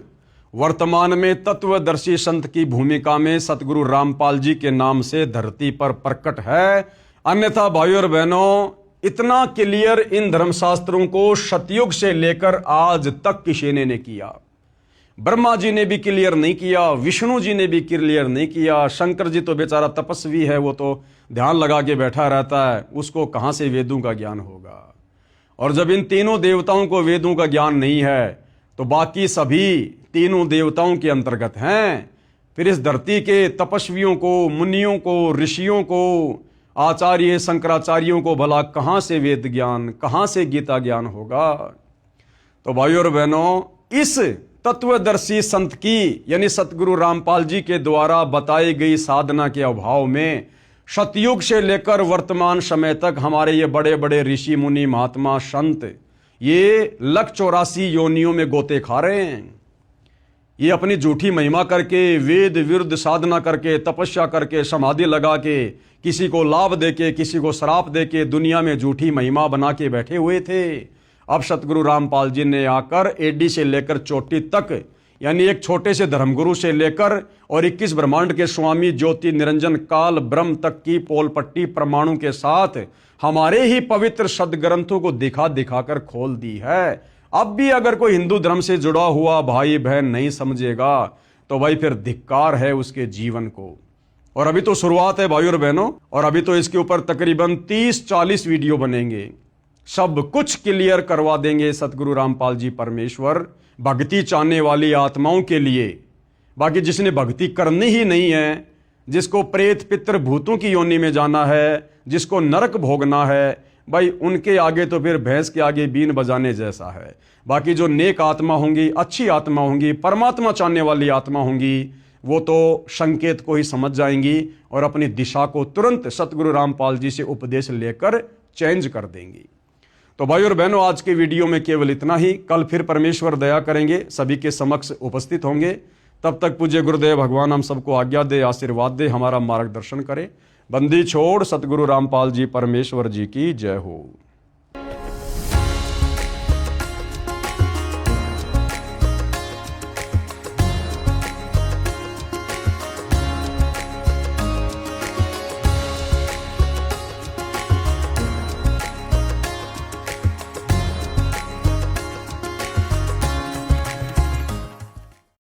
वर्तमान में तत्वदर्शी संत की भूमिका में सतगुरु रामपाल जी के नाम से धरती पर प्रकट है। अन्यथा भाइयों और बहनों, इतना क्लियर इन धर्मशास्त्रों को सतयुग से लेकर आज तक किसी ने नहीं किया। ब्रह्मा जी ने भी क्लियर नहीं किया, विष्णु जी ने भी क्लियर नहीं किया। शंकर जी तो बेचारा तपस्वी है, वो तो ध्यान लगा के बैठा रहता है, उसको कहां से वेदों का ज्ञान होगा। और जब इन तीनों देवताओं को वेदों का ज्ञान नहीं है तो बाकी सभी तीनों देवताओं के अंतर्गत हैं। फिर इस धरती के तपस्वियों को, मुनियों को, ऋषियों को, आचार्य शंकराचार्यों को भला कहां से वेद ज्ञान, कहां से गीता ज्ञान होगा। तो भाइयों और बहनों, इस तत्वदर्शी संत की यानी सतगुरु रामपाल जी के द्वारा बताई गई साधना के अभाव में सतयुग से लेकर वर्तमान समय तक हमारे ये बड़े बड़े ऋषि मुनि महात्मा संत ये 184 योनियों में गोते खा रहे हैं। ये अपनी झूठी महिमा करके, वेद विरुद्ध साधना करके, तपस्या करके, समाधि लगा के, किसी को लाभ देके, किसी को श्राप देके दुनिया में झूठी महिमा बना के बैठे हुए थे। अब सतगुरु रामपाल जी ने आकर एडी से लेकर चोटी तक यानी एक छोटे से धर्मगुरु से लेकर और 21 ब्रह्मांड के स्वामी ज्योति निरंजन काल ब्रह्म तक की पोल पट्टी प्रमाणों के साथ हमारे ही पवित्र सदग्रंथों को दिखा दिखाकर खोल दी है। अब भी अगर कोई हिंदू धर्म से जुड़ा हुआ भाई बहन नहीं समझेगा तो भाई फिर धिक्कार है उसके जीवन को। और अभी तो शुरुआत है भाइयों और बहनों, और अभी तो इसके ऊपर तकरीबन 30-40 वीडियो बनेंगे, सब कुछ क्लियर करवा देंगे सतगुरु रामपाल जी परमेश्वर भक्ति चाहने वाली आत्माओं के लिए। बाकी जिसने भक्ति करनी ही नहीं है, जिसको प्रेत पितर भूतों की योनि में जाना है, जिसको नरक भोगना है, भाई उनके आगे तो फिर भैंस के आगे बीन बजाने जैसा है। बाकी जो नेक आत्मा होंगी, अच्छी आत्मा होंगी, परमात्मा चाहने वाली आत्मा होंगी, वो तो संकेत को ही समझ जाएंगी और अपनी दिशा को तुरंत सतगुरु रामपाल जी से उपदेश लेकर चेंज कर देंगी। तो भाई और बहनों, आज के वीडियो में केवल इतना ही। कल फिर परमेश्वर दया करेंगे, सभी के समक्ष उपस्थित होंगे। तब तक पूज्य गुरुदेव भगवान हम सबको आज्ञा दे, आशीर्वाद दे, हमारा मार्गदर्शन करे। बंदी छोड़ सतगुरु रामपाल जी परमेश्वर जी की जय हो।